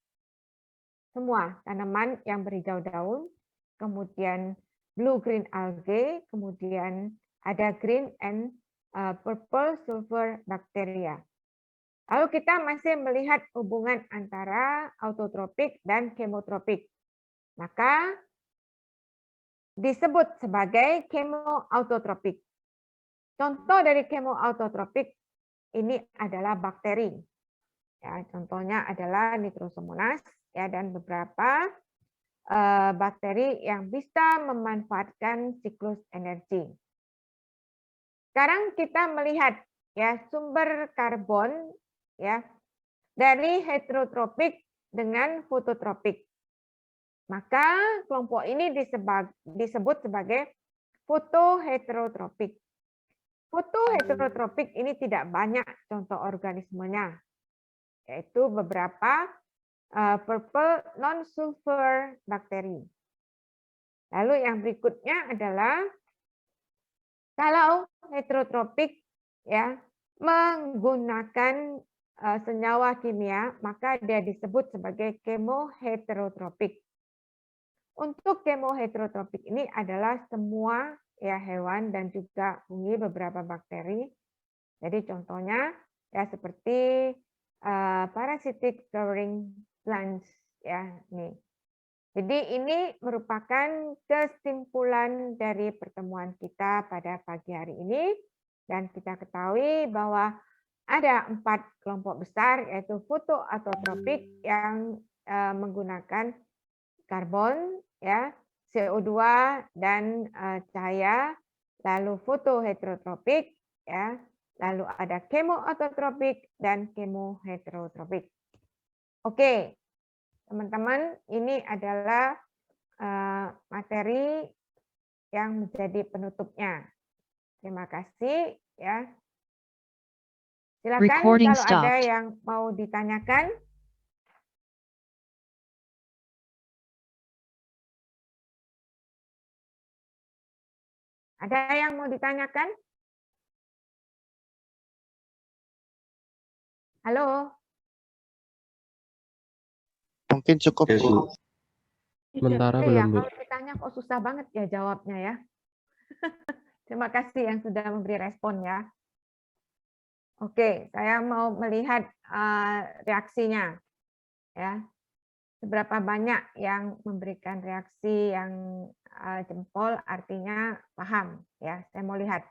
semua tanaman yang berhijau daun, kemudian blue green algae, kemudian ada green and purple sulfur bacteria. Lalu kita masih melihat hubungan antara autotropik dan kemotropik. Maka disebut sebagai kemoautotropik. Contoh dari kemoautotropik ini adalah bakteri. Ya, contohnya adalah Nitrosomonas ya, dan beberapa bakteri yang bisa memanfaatkan siklus energi. Sekarang kita melihat ya sumber karbon ya dari heterotropik dengan fototropik. Maka kelompok ini disebut sebagai fotoheterotropik. Fotoheterotropik ini tidak banyak contoh organismenya, yaitu beberapa purple non-sulfur bakteri. Lalu yang berikutnya adalah kalau heterotropik ya menggunakan senyawa kimia, maka dia disebut sebagai kemoheterotropik. Untuk kemoheterotropik ini adalah semua ya hewan dan juga fungi, beberapa bakteri. Jadi contohnya ya seperti parasitic flowering plants ya nih. Jadi ini merupakan kesimpulan dari pertemuan kita pada pagi hari ini, dan kita ketahui bahwa ada 4 kelompok besar, yaitu fotoautotropik yang menggunakan karbon, ya, CO2 dan cahaya, lalu fotoheterotropik, ya, lalu ada kemoautotropik dan kemoheterotropik. Oke, teman-teman, ini adalah materi yang menjadi penutupnya. Terima kasih, ya. Silakan Recording kalau ada stopped. yang mau ditanyakan. Ada yang mau ditanyakan? Halo? Mungkin cukup, Ya, Bu. Bu. Sementara Iya, belum, Bu. kalau ditanya kok susah banget ya jawabnya ya. Terima kasih yang sudah memberi respon ya. Oke, saya mau melihat reaksinya. Ya, seberapa banyak yang memberikan reaksi yang jempol, artinya paham. Ya, saya mau lihat.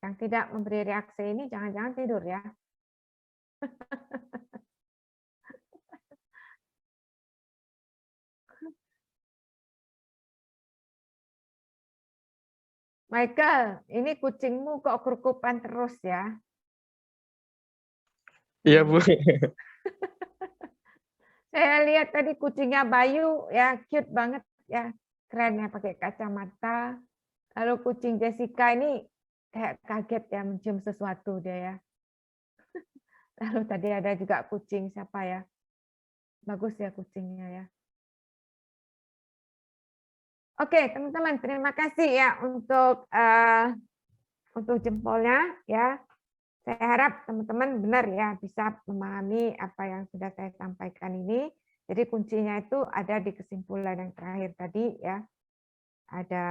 Yang tidak memberi reaksi ini jangan-jangan tidur ya. Michael, ini kucingmu kok kerukupan terus ya? Iya, Bu. Saya lihat tadi kucingnya Bayu ya, cute banget ya, keren ya pakai kacamata. Lalu kucing Jessica ini kayak kaget ya mencium sesuatu dia ya. Lalu tadi ada juga kucing siapa ya? Bagus ya kucingnya ya. Oke, teman-teman, terima kasih ya untuk jempolnya ya. Saya harap teman-teman benar ya bisa memahami apa yang sudah saya sampaikan ini. Jadi kuncinya itu ada di kesimpulan yang terakhir tadi ya. Ada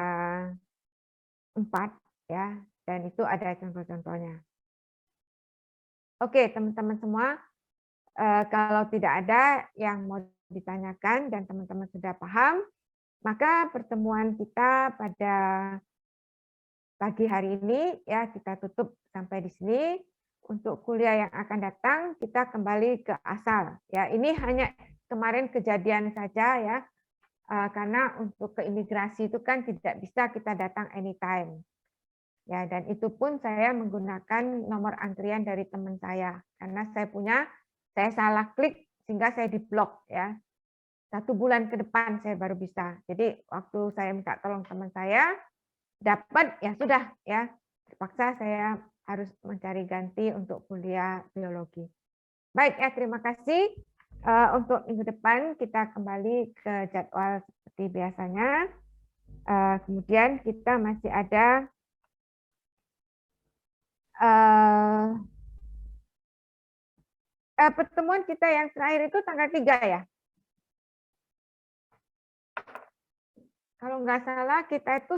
4 ya, dan itu ada contoh-contohnya. Oke, teman-teman semua, kalau tidak ada yang mau ditanyakan dan teman-teman sudah paham, maka pertemuan kita pada pagi hari ini ya kita tutup sampai di sini. Untuk kuliah yang akan datang kita kembali ke asal. Ya, ini hanya kemarin kejadian saja ya. Karena untuk ke imigrasi itu kan tidak bisa kita datang anytime. Ya, dan itu pun saya menggunakan nomor antrian dari teman saya karena saya salah klik sehingga saya diblok ya. 1 bulan ke depan saya baru bisa. Jadi waktu saya minta tolong teman saya dapat ya sudah ya. Terpaksa saya harus mencari ganti untuk kuliah biologi. Baik ya, terima kasih. Untuk minggu depan kita kembali ke jadwal seperti biasanya. Kemudian kita masih ada pertemuan kita yang terakhir itu tanggal 3 ya. Kalau nggak salah kita itu